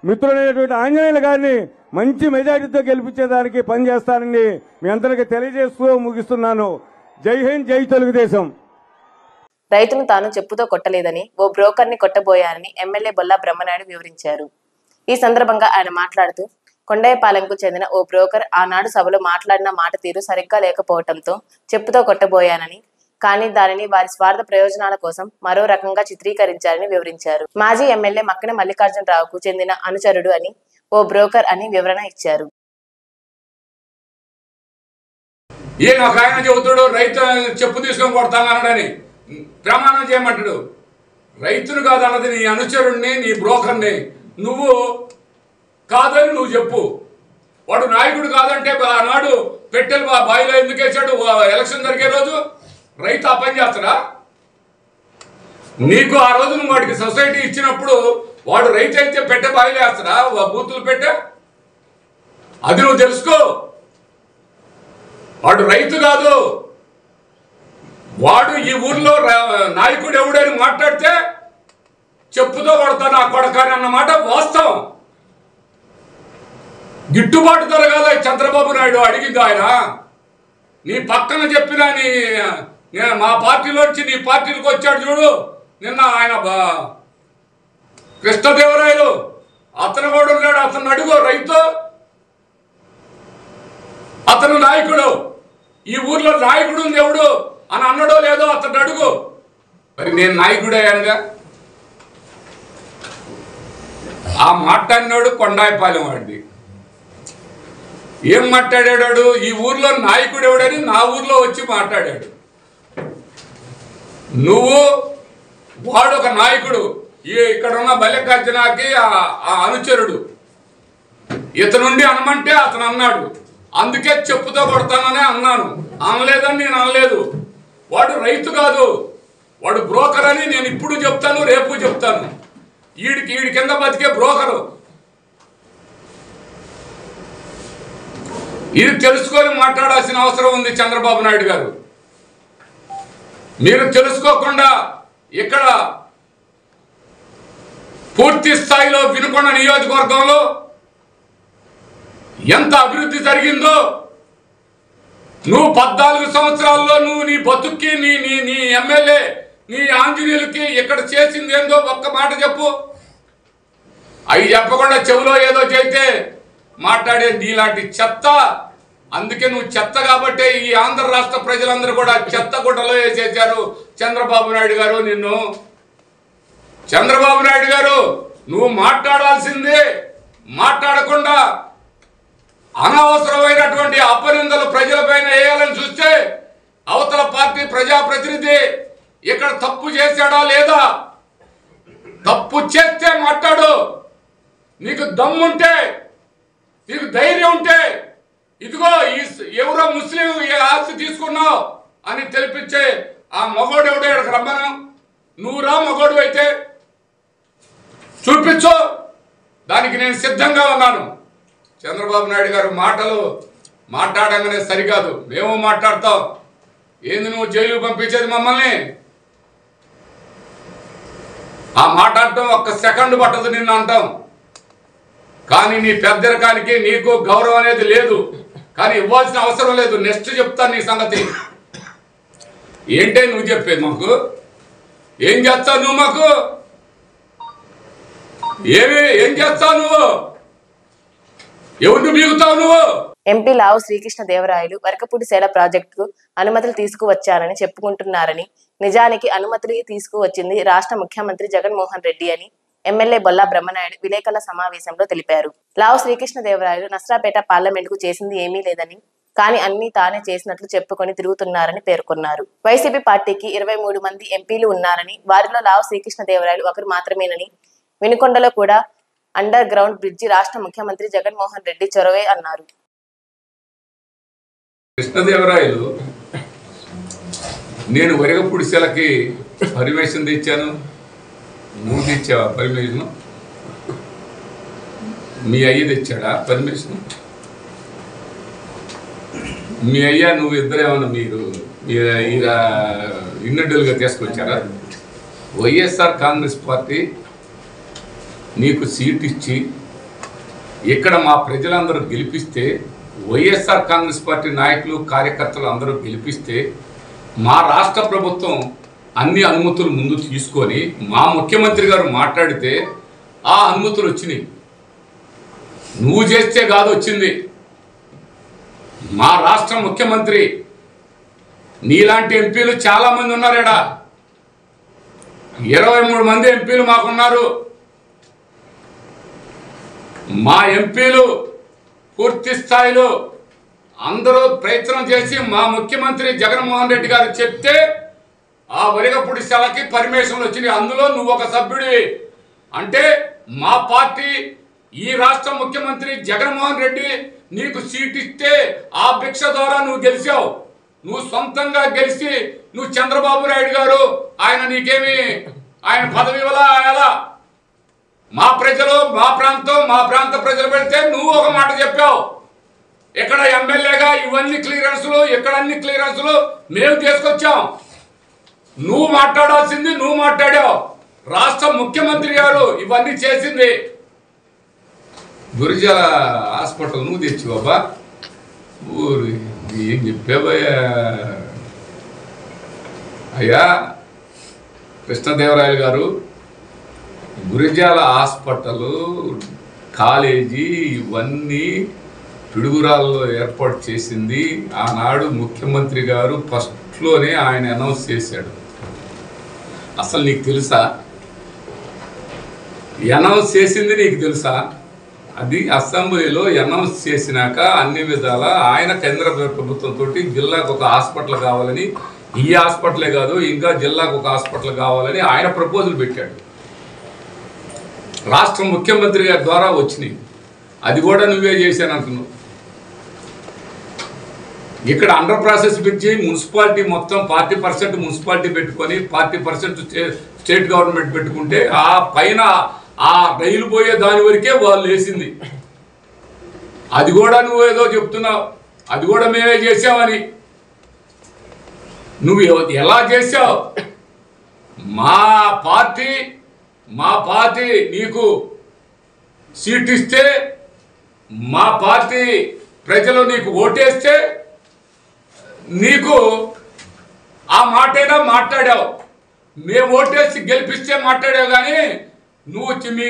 మిత్రులైనటువంటి ఆంజనేయులు గారిని మంచి మెజార్టీతో గెలిపించేదానికి పనిచేస్తానని మీ అందరికీ తెలియజేస్తూ ముగిస్తున్నాను. జై హింద్, జై తెలుగుదేశం. రైతును తాను చెప్పుతో కొట్టలేదని, ఓ బ్రోకర్ ని కొట్టబోయారని ఎమ్మెల్యే బొల్లా బ్రహ్మనాయుడు వివరించారు. ఈ సందర్భంగా ఆయన మాట్లాడుతూ, కొండయ్యపాలెంకు చెందిన ఓ బ్రోకర్ ఆనాడు సభలో మాట్లాడిన మాట తీరు సరిగ్గా లేకపోవడంతో చెప్పుతో కొట్టబోయానని, కానీ దానిని వారి స్వార్థ ప్రయోజనాల కోసం మరో రకంగా చిత్రీకరించారని వివరించారు. మాజీ ఎమ్మెల్యే మక్కిన మల్లికార్జునరావుకు చెందిన అనుచరుడు అని, ఓ బ్రోకర్ అని వివరణ ఇచ్చారు. ఈయన ఒక ఆయన చెబుతాడు రైతు చెప్పు తీసుకొని కొడతానని ప్రమాణం చేయమంటాడు. రైతును కాదన్నది నీ అనుచరుణ్ణి, నీ బ్రోకర్ని. నువ్వు కాదని నువ్వు చెప్పు. వాడు నాయకుడు కాదంటే ఆనాడు పెట్టెలు బాయిలో ఎందుకు వేసాడు? ఎలక్షన్ జరిగే రోజు రైతు ఆ పని చేస్తాడా? నీకు ఆ రోజు నువ్వు వాడికి సొసైటీ ఇచ్చినప్పుడు వాడు రైతు అయితే పెట్టె బాయిలో వేస్తాడా? బూతులు పెట్టే అది నువ్వు తెలుసుకో. వాడు రైతు కాదు. వాడు ఈ ఊర్లో నాయకుడు ఎవడని మాట్లాడితే చెప్పుతో కొడతాను ఆ కొడకాని అన్నమాట వాస్తవం. గిట్టుబాటు ధర కదా చంద్రబాబు నాయుడు అడిగింది. ఆయన నీ పక్కన చెప్పిన మా పార్టీలో వచ్చి నీ పార్టీలకు వచ్చాడు చూడు నిన్న ఆయన కృష్ణదేవరాయలు, అతను కూడా ఉన్నాడు. అతను అడుగు, రైతు అతను నాయకుడు, ఈ ఊర్లో నాయకుడు ఎవడు అని అన్నడో లేదో అతను అడుగు. మరి నేను నాయకుడయ్యానుగా. ఆ మాట్లాడినాడు కొండాయిపాలెం వాడిది. ఏం మాట్లాడాడు? ఈ ఊర్లో నాయకుడు ఎవడని నా ఊర్లో వచ్చి మాట్లాడాడు. నువ్వు వాడు ఒక నాయకుడు, ఇక్కడ ఉన్న మల్లికార్జునకి ఆ అనుచరుడు. ఇతనుండి అనమంటే అతను అన్నాడు. అందుకే చెప్పుతో కొడతాననే అన్నాను. అనలేదని నేను అనలేదు. వాడు రైతు కాదు, వాడు బ్రోకర్ అని నేను ఇప్పుడు చెప్తాను, రేపు చెప్తాను. వీడి కింద బతికే బ్రోకరు. ఇది తెలుసుకొని మాట్లాడాల్సిన అవసరం ఉంది చంద్రబాబు నాయుడు గారు. మీరు తెలుసుకోకుండా ఇక్కడ పూర్తి స్థాయిలో వినుకొండ నియోజకవర్గంలో ఎంత అభివృద్ధి జరిగిందో, నువ్వు 14 సంవత్సరాల్లో నువ్వు నీ బతుక్కి, నీ ఎమ్మెల్యే, నీ ఆంజనేయులకి ఇక్కడ చేసింది ఏందో ఒక్క మాట చెప్పు. అవి చెప్పకుండా చెవులో ఏదో చేస్తే మాట్లాడే నీలాంటి చెత్త. అందుకే నువ్వు చెత్త కాబట్టే ఈ ఆంధ్ర రాష్ట్ర ప్రజలందరూ కూడా చెత్త గుట్టలో వేసేసారు చంద్రబాబు నాయుడు గారు నిన్ను. చంద్రబాబు నాయుడు గారు నువ్వు మాట్లాడాల్సిందే, మాట్లాడకుండా అనవసరమైనటువంటి అపనిందలు ప్రజలపైన వేయాలని చూస్తే అవతల పార్టీ ప్రజాప్రతినిధి ఇక్కడ తప్పు చేశాడా లేదా, తప్పు చేస్తే మాట్లాడు, నీకు దమ్ముంటే నీకు ధైర్యం ఉంటే ఇదిగో ఎవరో ముస్లిం ఆస్తి తీసుకున్నావు అని తెలిపించే ఆ మగోడు ఎవడో ఇక్కడికి రమ్మను, నువ్వు రా మగోడు అయితే చూపించు, దానికి నేను సిద్ధంగా ఉన్నాను. చంద్రబాబు నాయుడు గారు మాటలు మాట్లాడంగానే సరికాదు, మేము మాట్లాడతాం. ఏంది నువ్వు జైలు పంపించేది మమ్మల్ని? ఆ మాట్లాడటం ఒక్క సెకండ్ పట్టదు నిన్ను అంటాం. కానీ నీ పెద్దరికానికి నీకు గౌరవం అనేది లేదు, కానీ ఇవ్వాల్సిన అవసరం లేదు. నెక్స్ట్ చెప్తాను నీ సంగతి ఏంటే నువ్వు చెప్పేది. మాకు ఏం చేస్తావు నువ్వు, మాకు ఏం చేస్తావు నువ్వు, ఎవరిని బీగుతావు నువ్వు? ఎంపీ లావు శ్రీకృష్ణదేవరాయలు వరకపూడిసేల ప్రాజెక్టుకు అనుమతులు తీసుకువచ్చారని చెప్పుకుంటున్నారని, నిజానికి అనుమతులు తీసుకువచ్చింది రాష్ట్ర ముఖ్యమంత్రి జగన్మోహన్ రెడ్డి అని ఎమ్మెల్యే బొల్లా బ్రహ్మనాయుడు విలేకరుల సమావేశంలో తెలిపారు. లావు శ్రీకృష్ణదేవరాయలు నస్రాపేట పార్లమెంటుకు చేసింది ఏమీ లేదని, కానీ అన్ని తానే చేసినట్లు చెప్పుకొని తిరుగుతున్నారని పేర్కొన్నారు. వైసీపీ పార్టీకి 23 మంది ఎంపీలు ఉన్నారని, వారిలో లావు శ్రీకృష్ణదేవరాయలు ఒకరు మాత్రమేనని, వినుకొండలో కూడా అండర్ గ్రౌండ్ బ్రిడ్జి రాష్ట్ర ముఖ్యమంత్రి జగన్మోహన్ రెడ్డి చొరవే అన్నారు. కృష్ణదేవరాయలు నేను వరగపూడిసెలకి పర్మిషన్ తెచ్చాను, నువ్వు తెచ్చావా పర్మిషన్? మీ అయ్య తెచ్చాడా పర్మిషన్? మీ అయ్యా నువ్వు ఇద్దరేమన్నా మీరు ఇండివిజువల్గా తీసుకొచ్చారా? వైఎస్ఆర్ కాంగ్రెస్ పార్టీ నీకు సీట్ ఇచ్చి ఇక్కడ మా ప్రజలందరూ గెలిపిస్తే, వైఎస్ఆర్ కాంగ్రెస్ పార్టీ నాయకులు కార్యకర్తలు అందరూ గెలిపిస్తే, మా రాష్ట్ర ప్రభుత్వం అన్ని అనుమతులు ముందు తీసుకొని మా ముఖ్యమంత్రి గారు మాట్లాడితే ఆ అనుమతులు వచ్చినాయి. నువ్వు చేస్తే కాదు వచ్చింది, మా రాష్ట్ర ముఖ్యమంత్రి. నీలాంటి ఎంపీలు చాలామంది ఉన్నారు ఇక్కడ, 23 మంది ఎంపీలు మాకున్నారు. మా ఎంపీలు పూర్తి స్థాయిలో అందరూ ప్రయత్నం చేసి మా ముఖ్యమంత్రి జగన్మోహన్ రెడ్డి గారు చెప్తే ఆ వరగపూడిసెలకి పర్మిషన్లు వచ్చినాయి. అందులో నువ్వు ఒక సభ్యుడివి. అంటే మా పార్టీ ఈ రాష్ట్ర ముఖ్యమంత్రి జగన్మోహన్ రెడ్డి నీకు సీట్ ఇస్తే ఆ భిక్ష ద్వారా నువ్వు గెలిచావు. నువ్వు సొంతంగా గెలిచి నువ్వు చంద్రబాబు నాయుడు గారు ఆయన నీకేమి ఆయన పదవి ఎలా మా ప్రజలు మా ప్రాంత ప్రజలు పెడితే నువ్వు ఒక మాట చెప్పావు. ఇక్కడ ఎమ్మెల్యేగా ఇవన్నీ క్లియరెన్సులు, ఇక్కడ అన్ని క్లియరెన్సులు మేము తీసుకొచ్చాం. నువ్వు మాట్లాడాల్సింది నువ్వు మాట్లాడావు. రాష్ట్ర ముఖ్యమంత్రి గారు ఇవన్నీ చేసింది. గురిజాల హాస్పిటల్ నువ్వు తెచ్చి బాబా ఊరు ఏం చెప్పావయ్యా? అయ్యా కృష్ణదేవరాయలు గారు, గురిజాల హాస్పిటల్ కాలేజీ ఇవన్నీ పిడుగురాల్లో ఏర్పాటు చేసింది ఆనాడు ముఖ్యమంత్రి గారు. ఫస్ట్లోనే ఆయన అనౌన్స్ చేశాడు. అసలు నీకు తెలుసా? అనౌన్స్ చేసింది నీకు తెలుసా? అది అసెంబ్లీలో అనౌన్స్ చేసినాక అన్ని విధాల ఆయన కేంద్ర ప్రభుత్వంతో జిల్లాకు ఒక హాస్పిటల్ కావాలని, ఈ హాస్పిటలే కాదు ఇంకా జిల్లాకు ఒక హాస్పిటల్ కావాలని ఆయన ప్రపోజల్ పెట్టాడు. రాష్ట్ర ముఖ్యమంత్రి గారి ద్వారా వచ్చినాయి. అది కూడా నువ్వే చేశానంటున్నావు. ఇక్కడ అండర్ ప్రాసెస్ పెంచి మున్సిపాలిటీ మొత్తం 40% మున్సిపాలిటీ పెట్టుకొని 40% స్టేట్ గవర్నమెంట్ పెట్టుకుంటే ఆ పైన ఆ రైలు పోయే దాని వరకే వాళ్ళు వేసింది. అది కూడా నువ్వేదో చెప్తున్నావు, అది కూడా మేమే చేసామని. నువ్వు ఎలా చేసావు? మా పార్టీ నీకు సీట్ ఇస్తే, మా పార్టీ ప్రజలు నీకు ఓటేస్తే నీకు ఆ మాటైనా మాట్లాడావు. మేము ఓటేసి గెలిపిస్తే మాట్లాడావు. కానీ నువ్వు మీ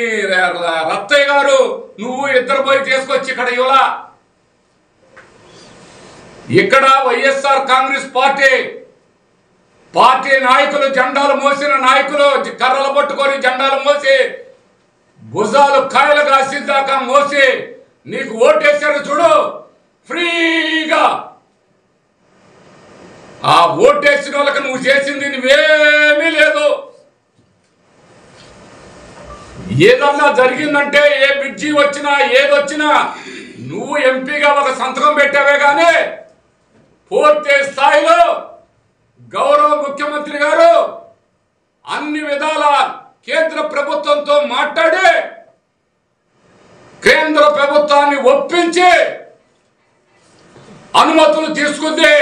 రత్తయ్య గారు నువ్వు ఇద్దరు పోయి తీసుకొచ్చి ఇక్కడ ఇవ్వలా. ఇక్కడ వైఎస్ఆర్ కాంగ్రెస్ పార్టీ నాయకులు, జెండాలు మోసిన నాయకులు, కర్రలు పట్టుకొని జెండాలు మోసి భుజాలు కాయలు కాసేదాకా మోసి నీకు ఓటేశారు చూడు ఫ్రీగా. ఆ ఓటేసిన వాళ్ళకి నువ్వు చేసింది నువ్వేమీ లేదు. ఏదన్నా జరిగిందంటే ఏ బిడ్జి వచ్చినా ఏదొచ్చినా నువ్వు ఎంపీగా ఒక సంతకం పెట్టావే కానీ పూర్తి స్థాయిలో గౌరవ ముఖ్యమంత్రి గారు అన్ని విధాల కేంద్ర ప్రభుత్వంతో మాట్లాడి కేంద్ర ప్రభుత్వాన్ని ఒప్పించి అనుమతులు తీసుకుంది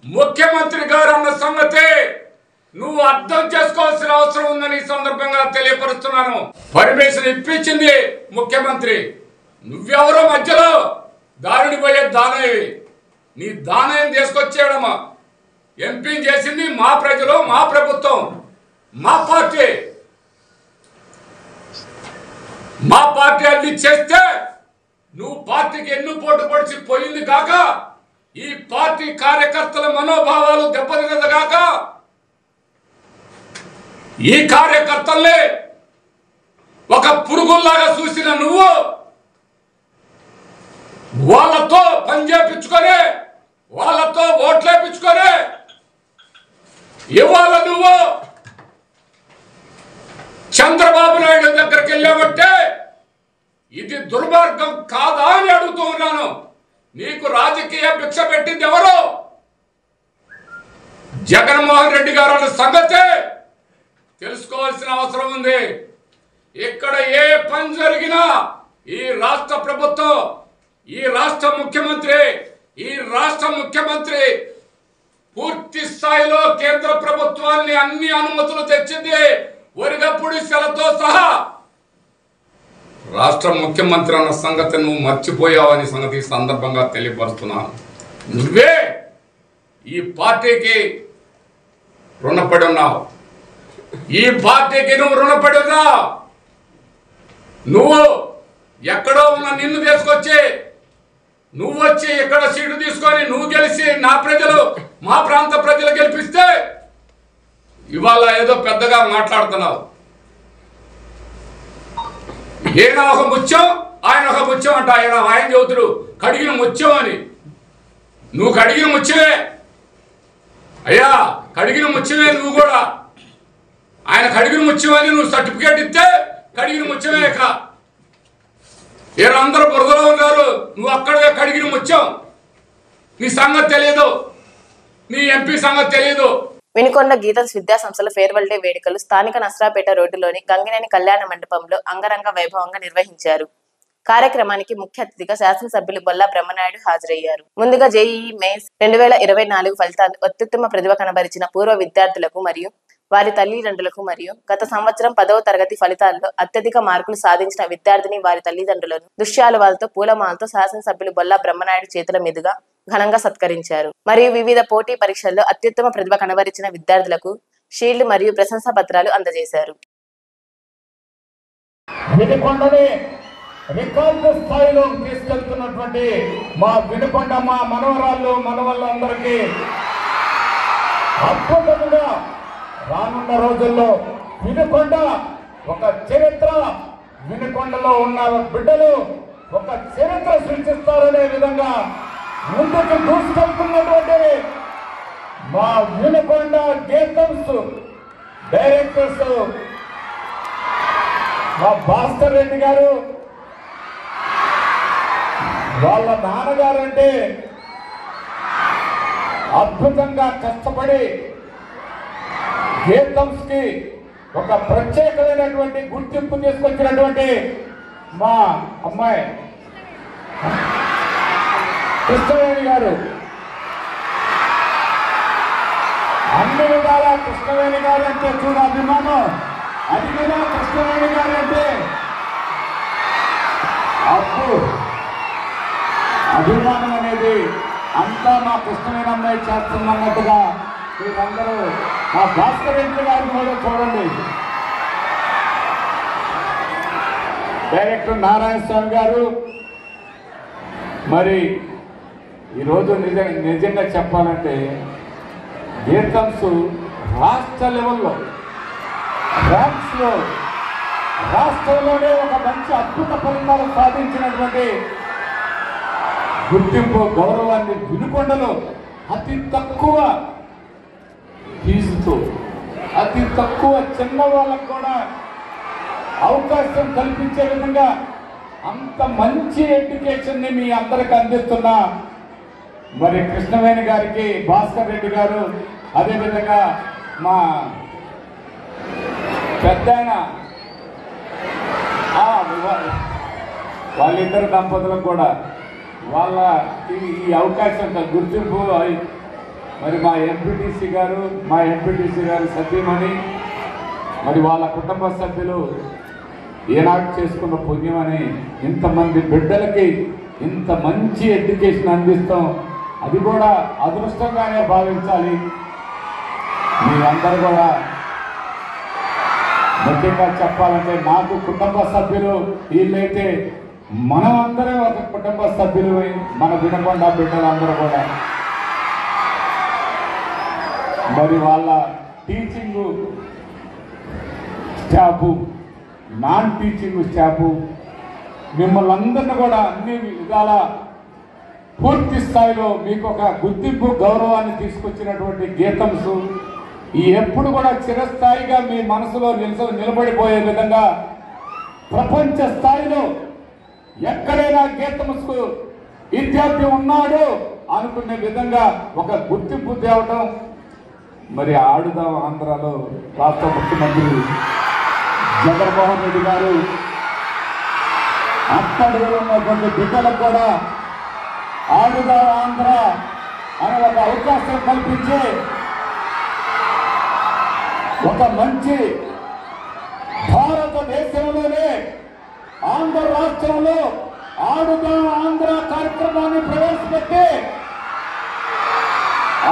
ముఖ్యమంత్రి గారు అన్న సంగతి నువ్వు అర్థం చేసుకోవాల్సిన అవసరం ఉందని ఈ సందర్భంగా తెలియపరుస్తున్నాను. పర్మిషన్ ఇప్పించింది ముఖ్యమంత్రి. నువ్వెవరో మధ్యలో దారిని పోయే దానయ్యవి. నీ దానయ్యని తీసుకొచ్చేయడమా. ఎంపీ చేసింది మా ప్రజలు, మా ప్రభుత్వం, మా పార్టీ. మా పార్టీ అన్ని చేస్తే నువ్వు పార్టీకి ఎన్ను పోటు పొడిచి పోయింది కాక ఈ పార్టీ కార్యకర్తల మనోభావాలు దెబ్బతినది కాక ఈ కార్యకర్తల్ని ఒక పురుగుల్లాగా చూసిన నువ్వు వాళ్ళతో పని చేయించుకొని వాళ్ళతో ఓట్లేపించుకొని ఇవాళ నువ్వు చంద్రబాబు నాయుడు దగ్గరికి వెళ్ళావంటే ఇది దుర్మార్గం కాదా అని అడుగుతూ ఉన్నాను. నీకు రాజకీయ భిక్ష పెట్టింది ఎవరు? జగన్మోహన్ రెడ్డి గారు అన్న సంగతి తెలుసుకోవాల్సిన అవసరం ఉంది. ఇక్కడ ఏ పని జరిగినా ఈ రాష్ట్ర ప్రభుత్వం, ఈ రాష్ట్ర ముఖ్యమంత్రి పూర్తి స్థాయిలో కేంద్ర ప్రభుత్వాన్ని అన్ని అనుమతులు తెచ్చింది. ఒరిగపుడిసెలతో సహా రాష్ట్ర ముఖ్యమంత్రి అన్న సంగతి నువ్వు మర్చిపోయావని సంగతి ఈ సందర్భంగా తెలియపరుస్తున్నాను. నువ్వే ఈ పార్టీకి రుణపడి ఉన్నావు. ఈ పార్టీకి నువ్వు రుణపడి ఉన్నావు. నువ్వు ఎక్కడో ఉన్న నిన్ను తీసుకొచ్చి నువ్వు వచ్చి ఇక్కడ సీటు తీసుకొని నువ్వు గెలిచి నా ప్రజలు, మా ప్రాంత ప్రజలు గెలిపిస్తే ఇవాళ ఏదో పెద్దగా మాట్లాడుతున్నావు. ఈయన ఒక ముత్యం, ఆయన ఒక ముత్యం అంట. ఆయన చెబుతుడు కడిగిన ముత్యం అని. నువ్వు కడిగిన ముత్యమే అయ్యా, కడిగిన ముత్యమే నువ్వు కూడా. ఆయన కడిగిన ముత్యం అని నువ్వు సర్టిఫికేట్ ఇస్తే కడిగిన ముత్యమే. ఇక అందరూ బురదలో ఉన్నారు, నువ్వు అక్కడే కడిగిన ముత్యం. నీ సంగతి తెలియదు, నీ ఎంపీ సంగతి తెలియదు. వినుకొండ గీతన్స్ విద్యా సంస్థల ఫేర్వెల్ డే వేడుకలు స్థానిక నస్రాపేట రోడ్డులోని గంగినేని కళ్యాణ మండపంలో అంగరంగ వైభవంగా నిర్వహించారు. కార్యక్రమానికి ముఖ్య అతిథిగా శాసనసభ్యులు బొల్లా బ్రహ్మనాయుడు హాజరయ్యారు. ముందుగా జేఈఈ మెయిన్స్ 2024 ఫలితాలు అత్యుత్తమ ప్రతిభ కనబరిచిన పూర్వ విద్యార్థులకు మరియు వారి తల్లిదండ్రులకు మరియు గత సంవత్సరం 10వ తరగతి ఫలితాల్లో అత్యధిక మార్కులు సాధించిన విద్యార్థిని వారి తల్లిదండ్రులను దుశ్శాలువాలతో పూలమాలతో శాసనసభ్యులు బొల్లా బ్రహ్మనాయుడు చేతుల మీదుగా ఘనంగా సత్కరించారు. మరియు వివిధ పోటీ పరీక్షల్లో అత్యుత్తమ ప్రతిభ కనబరిచిన విద్యార్థులకు షీల్డ్ మరియు ప్రశంసా పత్రాలు అందజేశారు. రికార్డు స్థాయిలో తీసుకెళ్తున్నటువంటి మా వినుకొండ మా మనవరాళ్ళు మనవళ్ళందరికీ అద్భుతంగా రానున్న రోజుల్లో వినుకొండ ఒక చరిత్ర, వినుకొండలో ఉన్న బిడ్డలు ఒక చరిత్ర సృష్టిస్తారనే విధంగా ముందుకు దూసుకెళ్తున్నటువంటి మా వినుకొండ గీతమ్స్ డైరెక్టర్స్ మా భాస్కర్ రెడ్డి గారు, వాళ్ళ నాన్నగారు అంటే అద్భుతంగా కష్టపడి గీతమ్స్ కి ఒక ప్రత్యేకమైనటువంటి గుర్తింపు తీసుకొచ్చినటువంటి మా అమ్మాయి కృష్ణవేణి గారు, అన్ని విధాల కృష్ణవేణి గారు అంటే చూడ అభిమానం. అది కూడా కృష్ణవేణి గారు అంటే అప్పుడు అభిమానం అనేది అంతా మా కృష్ణవేణి అమ్మాయి చేస్తున్నట్టుగా మీరందరూ మా భాస్కర్ రెడ్డి గారిని కూడా చూడండి. డైరెక్టర్ నారాయణ స్వామి గారు, మరి ఈరోజు నిజంగా చెప్పాలంటే గీతమ్స్ రాష్ట్ర లెవెల్లో ర్యాంక్స్లో రాష్ట్రంలోనే ఒక మంచి అద్భుత ఫలితాలు సాధించినటువంటి గుర్తింపు గౌరవాన్ని వినుకొండలో అతి తక్కువ ఫీజుతో అతి తక్కువ చిన్న వాళ్ళకు కూడా అవకాశం కల్పించే విధంగా అంత మంచి ఎడ్యుకేషన్ని మీ అందరికి అందిస్తున్న మరి కృష్ణవేణి గారికి, భాస్కర్ రెడ్డి గారు, అదేవిధంగా మా పెద్దాయన వాళ్ళిద్దరు దంపతులకు కూడా వాళ్ళ ఈ అవకాశం గుర్తింపు మరి మా ఎంపీటీసీ గారు సతీమణి, మరి వాళ్ళ కుటుంబ సభ్యులు ఏనాడు చేసుకున్న పుణ్యమని ఇంతమంది బిడ్డలకి ఇంత మంచి ఎడ్యుకేషన్ అందిస్తాం, అది కూడా అదృష్టంగానే భావించాలి. మీరందరూ కూడా ముఖ్యంగా చెప్పాలంటే నాకు కుటుంబ సభ్యులు వీళ్ళైతే మనం అందరం ఒక కుటుంబ సభ్యులు, మన వినకొండ బిడ్డలందరూ కూడా మరి వాళ్ళ teaching staff, non teaching staff, మిమ్మల్ని అందరినీ కూడా అన్ని విధాల పూర్తి స్థాయిలో మీకు ఒక గుర్తింపు గౌరవాన్ని తీసుకొచ్చినటువంటి గీతమ్స్ ఈ ఎప్పుడు కూడా చిరస్థాయిగా మీ మనసులో నిలబడిపోయే విధంగా ప్రపంచ స్థాయిలో ఎక్కడైనా గీతమ్స్కు విద్యార్థి ఉన్నాడు అనుకునే విధంగా ఒక గుర్తింపు తేవటం మరి ఆడుదాం ఆంధ్రాలో రాష్ట్ర ముఖ్యమంత్రి జగన్మోహన్ రెడ్డి గారు అక్కడిలో ఉన్నటువంటి బిడ్డలకు కూడా ఆడుదాం ఆంధ్ర అనే ఒక అవకాశం కల్పించి ఒక మంచి భారతదేశంలోనే ఆంధ్ర రాష్ట్రంలో ఆడుదాం ఆంధ్ర కార్యక్రమాన్ని ప్రవేశపెట్టి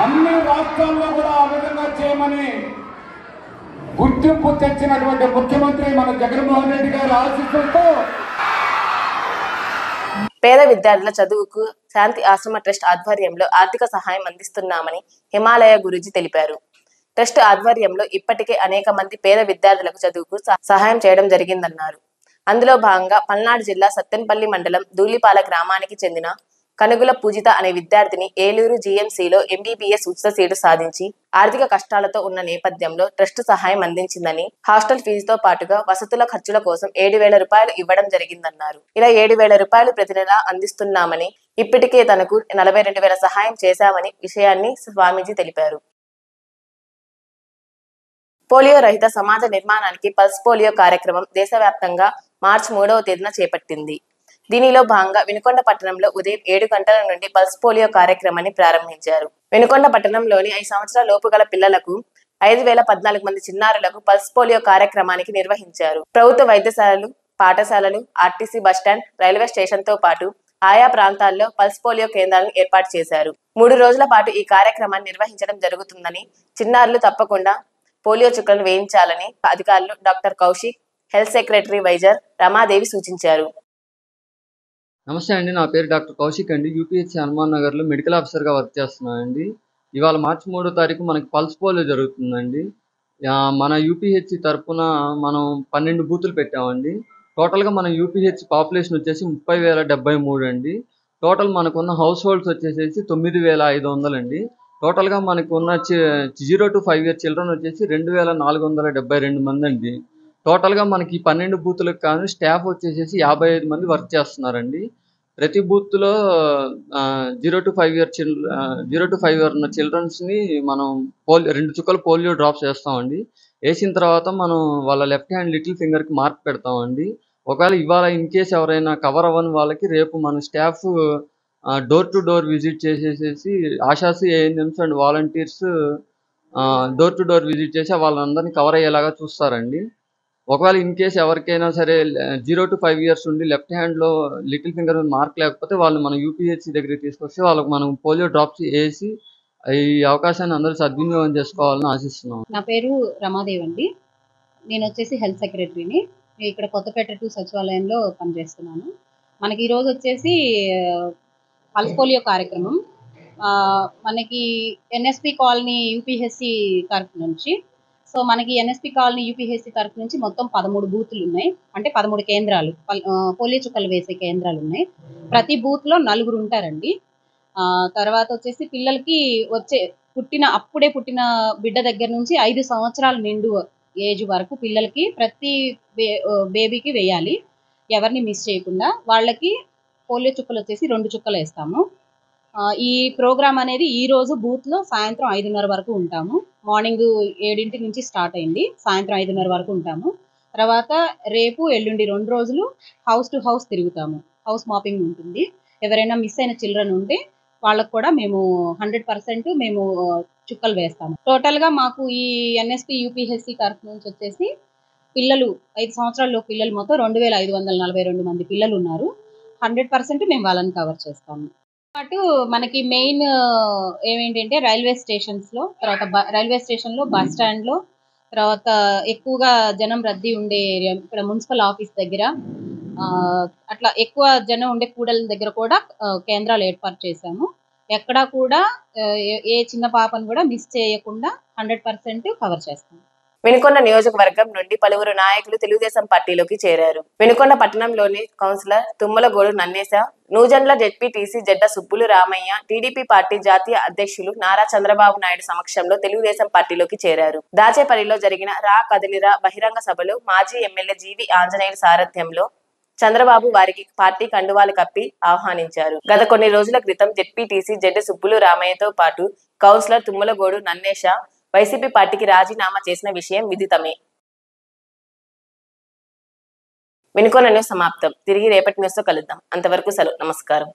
అన్ని రాష్ట్రాల్లో కూడా ఆ విధంగా చేయమని గుర్తింపు తెచ్చినటువంటి ముఖ్యమంత్రి మన జగన్మోహన్ రెడ్డి గారి ఆశీస్సులతో పేద విద్యార్థుల చదువుకు శాంతి ఆశ్రమ ట్రస్ట్ ఆధ్వర్యంలో ఆర్థిక సహాయం అందిస్తున్నామని హిమాలయ గురూజీ తెలిపారు. ట్రస్ట్ ఆధ్వర్యంలో ఇప్పటికే అనేక మంది పేద విద్యార్థులకు చదువుకు సహాయం చేయడం జరిగిందన్నారు. అందులో భాగంగా పల్నాడు జిల్లా సత్తెనపల్లి మండలం ధూళిపాల గ్రామానికి చెందిన కనుగుల పూజిత అనే విద్యార్థిని ఏలూరు జీఎంసీలో ఎంబీబీఎస్ ఉచిత సీటు సాధించి ఆర్థిక కష్టాలతో ఉన్న నేపథ్యంలో ట్రస్ట్ సహాయం అందించిందని, హాస్టల్ ఫీజుతో పాటుగా వసతుల ఖర్చుల కోసం 7,000 రూపాయలు ఇవ్వడం జరిగిందన్నారు. ఇలా 7,000 రూపాయలు ప్రతి నెల అందిస్తున్నామని, ఇప్పటికే తనకు 42,000 సహాయం చేశామని విషయాన్ని స్వామీజీ తెలిపారు. పోలియో రహిత సమాజ నిర్మాణానికి పల్స్ పోలియో కార్యక్రమం దేశవ్యాప్తంగా మార్చి 3వ తేదీన చేపట్టింది. దీనిలో భాగంగా వినుకొండ పట్టణంలో ఉదయం 7 గంటల నుండి పల్స్ పోలియో కార్యక్రమాన్ని ప్రారంభించారు. వినుకొండ పట్టణంలోని 5 సంవత్సరాల లోపు గల పిల్లలకు 5,014 మంది చిన్నారులకు పల్స్ పోలియో కార్యక్రమానికి నిర్వహించారు. ప్రభుత్వ వైద్యశాలలు, పాఠశాలలు, ఆర్టీసీ బస్టాండ్, రైల్వే స్టేషన్ తో పాటు ఆయా ప్రాంతాల్లో పల్స్ పోలియో కేంద్రాలను ఏర్పాటు చేశారు. 3 రోజుల పాటు ఈ కార్యక్రమాన్ని నిర్వహించడం జరుగుతుందని, చిన్నారులు తప్పకుండా పోలియో చుక్కలను వేయించాలని అధికారులు డాక్టర్ కౌశిక్, హెల్త్ సెక్రటరీ వైజర్ రమాదేవి సూచించారు. నమస్తే అండి, నా పేరు డాక్టర్ కౌశిక్ అండి. యూపీహెచ్సి హనుమాన్ నగర్లో మెడికల్ ఆఫీసర్గా వర్క్ చేస్తున్నానండి. ఇవాళ మార్చి 3వ తారీఖు మనకి పల్స్ పోలియో జరుగుతుందండి. మన యూపీహెచ్సి తరఫున మనం 12 బూతులు పెట్టామండి. టోటల్గా మన యూపీహెచ్సి పాపులేషన్ వచ్చేసి 30,073 అండి. టోటల్ మనకున్న హౌస్ హోల్డ్స్ వచ్చేసి 9,500 అండి. టోటల్గా మనకు ఉన్న 0 to 5 year చిల్డ్రన్ వచ్చేసి 2,472 మంది అండి. టోటల్గా మనకి 12 బూతులకు కానీ స్టాఫ్ వచ్చేసి 55 మంది వర్క్ చేస్తున్నారండి. ప్రతి బూత్లో 0 to 5 year ఉన్న చిల్డ్రన్స్ని మనం 2 చుక్కలు పోలియో డ్రాప్స్ వేస్తామండి. వేసిన తర్వాత మనం వాళ్ళ లెఫ్ట్ హ్యాండ్ లిటిల్ ఫింగర్కి మార్క్ పెడతామండి. ఒకవేళ ఇవాళ ఇన్ కేసు ఎవరైనా కవర్ అవ్వని వాళ్ళకి రేపు మన staff door to door visit చేసేసి ASHAs, ANMs and volunteers door to door visit చేసి వాళ్ళందరినీ కవర్ అయ్యేలాగా చూస్తారండి. ఒకవేళ ఇన్ కేసు ఎవరికైనా సరే 0 to 5 years ఉండి లెఫ్ట్ హ్యాండ్లో లిటిల్ ఫింగర్ మార్క్ లేకపోతే వాళ్ళు మన యూపీహెచ్సి దగ్గరికి తీసుకొస్తే వాళ్ళకి మనం పోలియో డ్రాప్స్ వేసి ఈ అవకాశాన్ని అందరూ సద్వినియోగం చేసుకోవాలని ఆశిస్తున్నాం. నా పేరు రమాదేవి అండి. నేను వచ్చేసి హెల్త్ సెక్రటరీని. ఇక్కడ కొత్తపేట 2 సచివాలయంలో పనిచేస్తున్నాను. మనకి ఈరోజు వచ్చేసి పల్స్ పోలియో కార్యక్రమం మనకి ఎన్ఎస్పి కాలనీ యూపీహెచ్సి తరఫు నుంచి సో మనకి ఎన్ఎస్పి కాలనీ యూపీహెచ్సి తరఫు నుంచి మొత్తం 13 బూతులు ఉన్నాయి. అంటే 13 కేంద్రాలు, పోలియో చుక్కలు వేసే కేంద్రాలు ఉన్నాయి. ప్రతి బూత్లో 4 ఉంటారండి. తర్వాత వచ్చేసి పిల్లలకి అప్పుడే పుట్టిన బిడ్డ దగ్గర నుంచి 5 సంవత్సరాల నిండు ఏజ్ వరకు పిల్లలకి ప్రతి బేబీకి వేయాలి, ఎవరిని మిస్ చేయకుండా. వాళ్ళకి పోలియో చుక్కలు వచ్చేసి 2 చుక్కలు వేస్తాము. ఈ ప్రోగ్రామ్ అనేది ఈ రోజు బూత్లో సాయంత్రం 5:30 వరకు ఉంటాము. మార్నింగ్ 7 నుంచి స్టార్ట్ అయింది, సాయంత్రం 5:30 వరకు ఉంటాము. తర్వాత రేపు ఎల్లుండి 2 రోజులు హౌస్ టు హౌస్ తిరుగుతాము. హౌస్ మాపింగ్ ఉంటుంది. ఎవరైనా మిస్ అయిన చిల్డ్రన్ ఉంటే వాళ్ళకు కూడా మేము 100% మేము చుక్కలు వేస్తాము. టోటల్గా మాకు ఈ ఎన్ఎస్పి యూపీహెచ్సి తరఫు నుంచి వచ్చేసి పిల్లలు 5 సంవత్సరాల్లో పిల్లలు మొత్తం 2542 మంది పిల్లలు ఉన్నారు. 100% మేము వాళ్ళని కవర్ చేస్తాము. పాటు మనకి మెయిన్ ఏమేంటంటే రైల్వే స్టేషన్స్లో, తర్వాత రైల్వే స్టేషన్లో, బస్ స్టాండ్లో, తర్వాత ఎక్కువగా జనం రద్దీ ఉండే ఏరియా ఇక్కడ మున్సిపల్ ఆఫీస్ దగ్గర, అట్లా ఎక్కువ జనం ఉండే కూడల దగ్గర కూడా కేంద్రాలు ఏర్పాటు చేశాము. ఎక్కడా కూడా ఏ చిన్న పాపను కూడా మిస్ చేయకుండా 100% కవర్ చేస్తాము. వినుకొండ నియోజకవర్గం నుండి పలువురు నాయకులు తెలుగుదేశం పార్టీలోకి చేరారు. వినుకొండ పట్టణంలోని councillor Tummalagodu Nannesa, Nuzendla ZPTC Jadda Subbulu Ramayya, TDP party జాతీయ అధ్యక్షులు నారా చంద్రబాబు నాయుడు సమక్షంలో తెలుగుదేశం పార్టీలోకి చేరారు. దాచేపల్లిలో జరిగిన రా కదిలిరా బహిరంగ సభలో మాజీ ఎమ్మెల్యే జీవి ఆంజనేయులు సారథ్యంలో చంద్రబాబు వారికి పార్టీ కండువాలు కప్పి ఆహ్వానించారు. గత కొన్ని రోజుల క్రితం జెడ్పీటీసీ జడ్డ సుబ్బులు రామయ్యతో పాటు కౌన్సిలర్ తుమ్మలగోడు నన్నేశ వైసీపీ పార్టీకి రాజీనామా చేసిన విషయం విదితమే. వినుకొండ న్యూస్ సమాప్తం. తిరిగి రేపటి న్యూస్ తో కలుద్దాం. అంతవరకు సెలవు. నమస్కారం.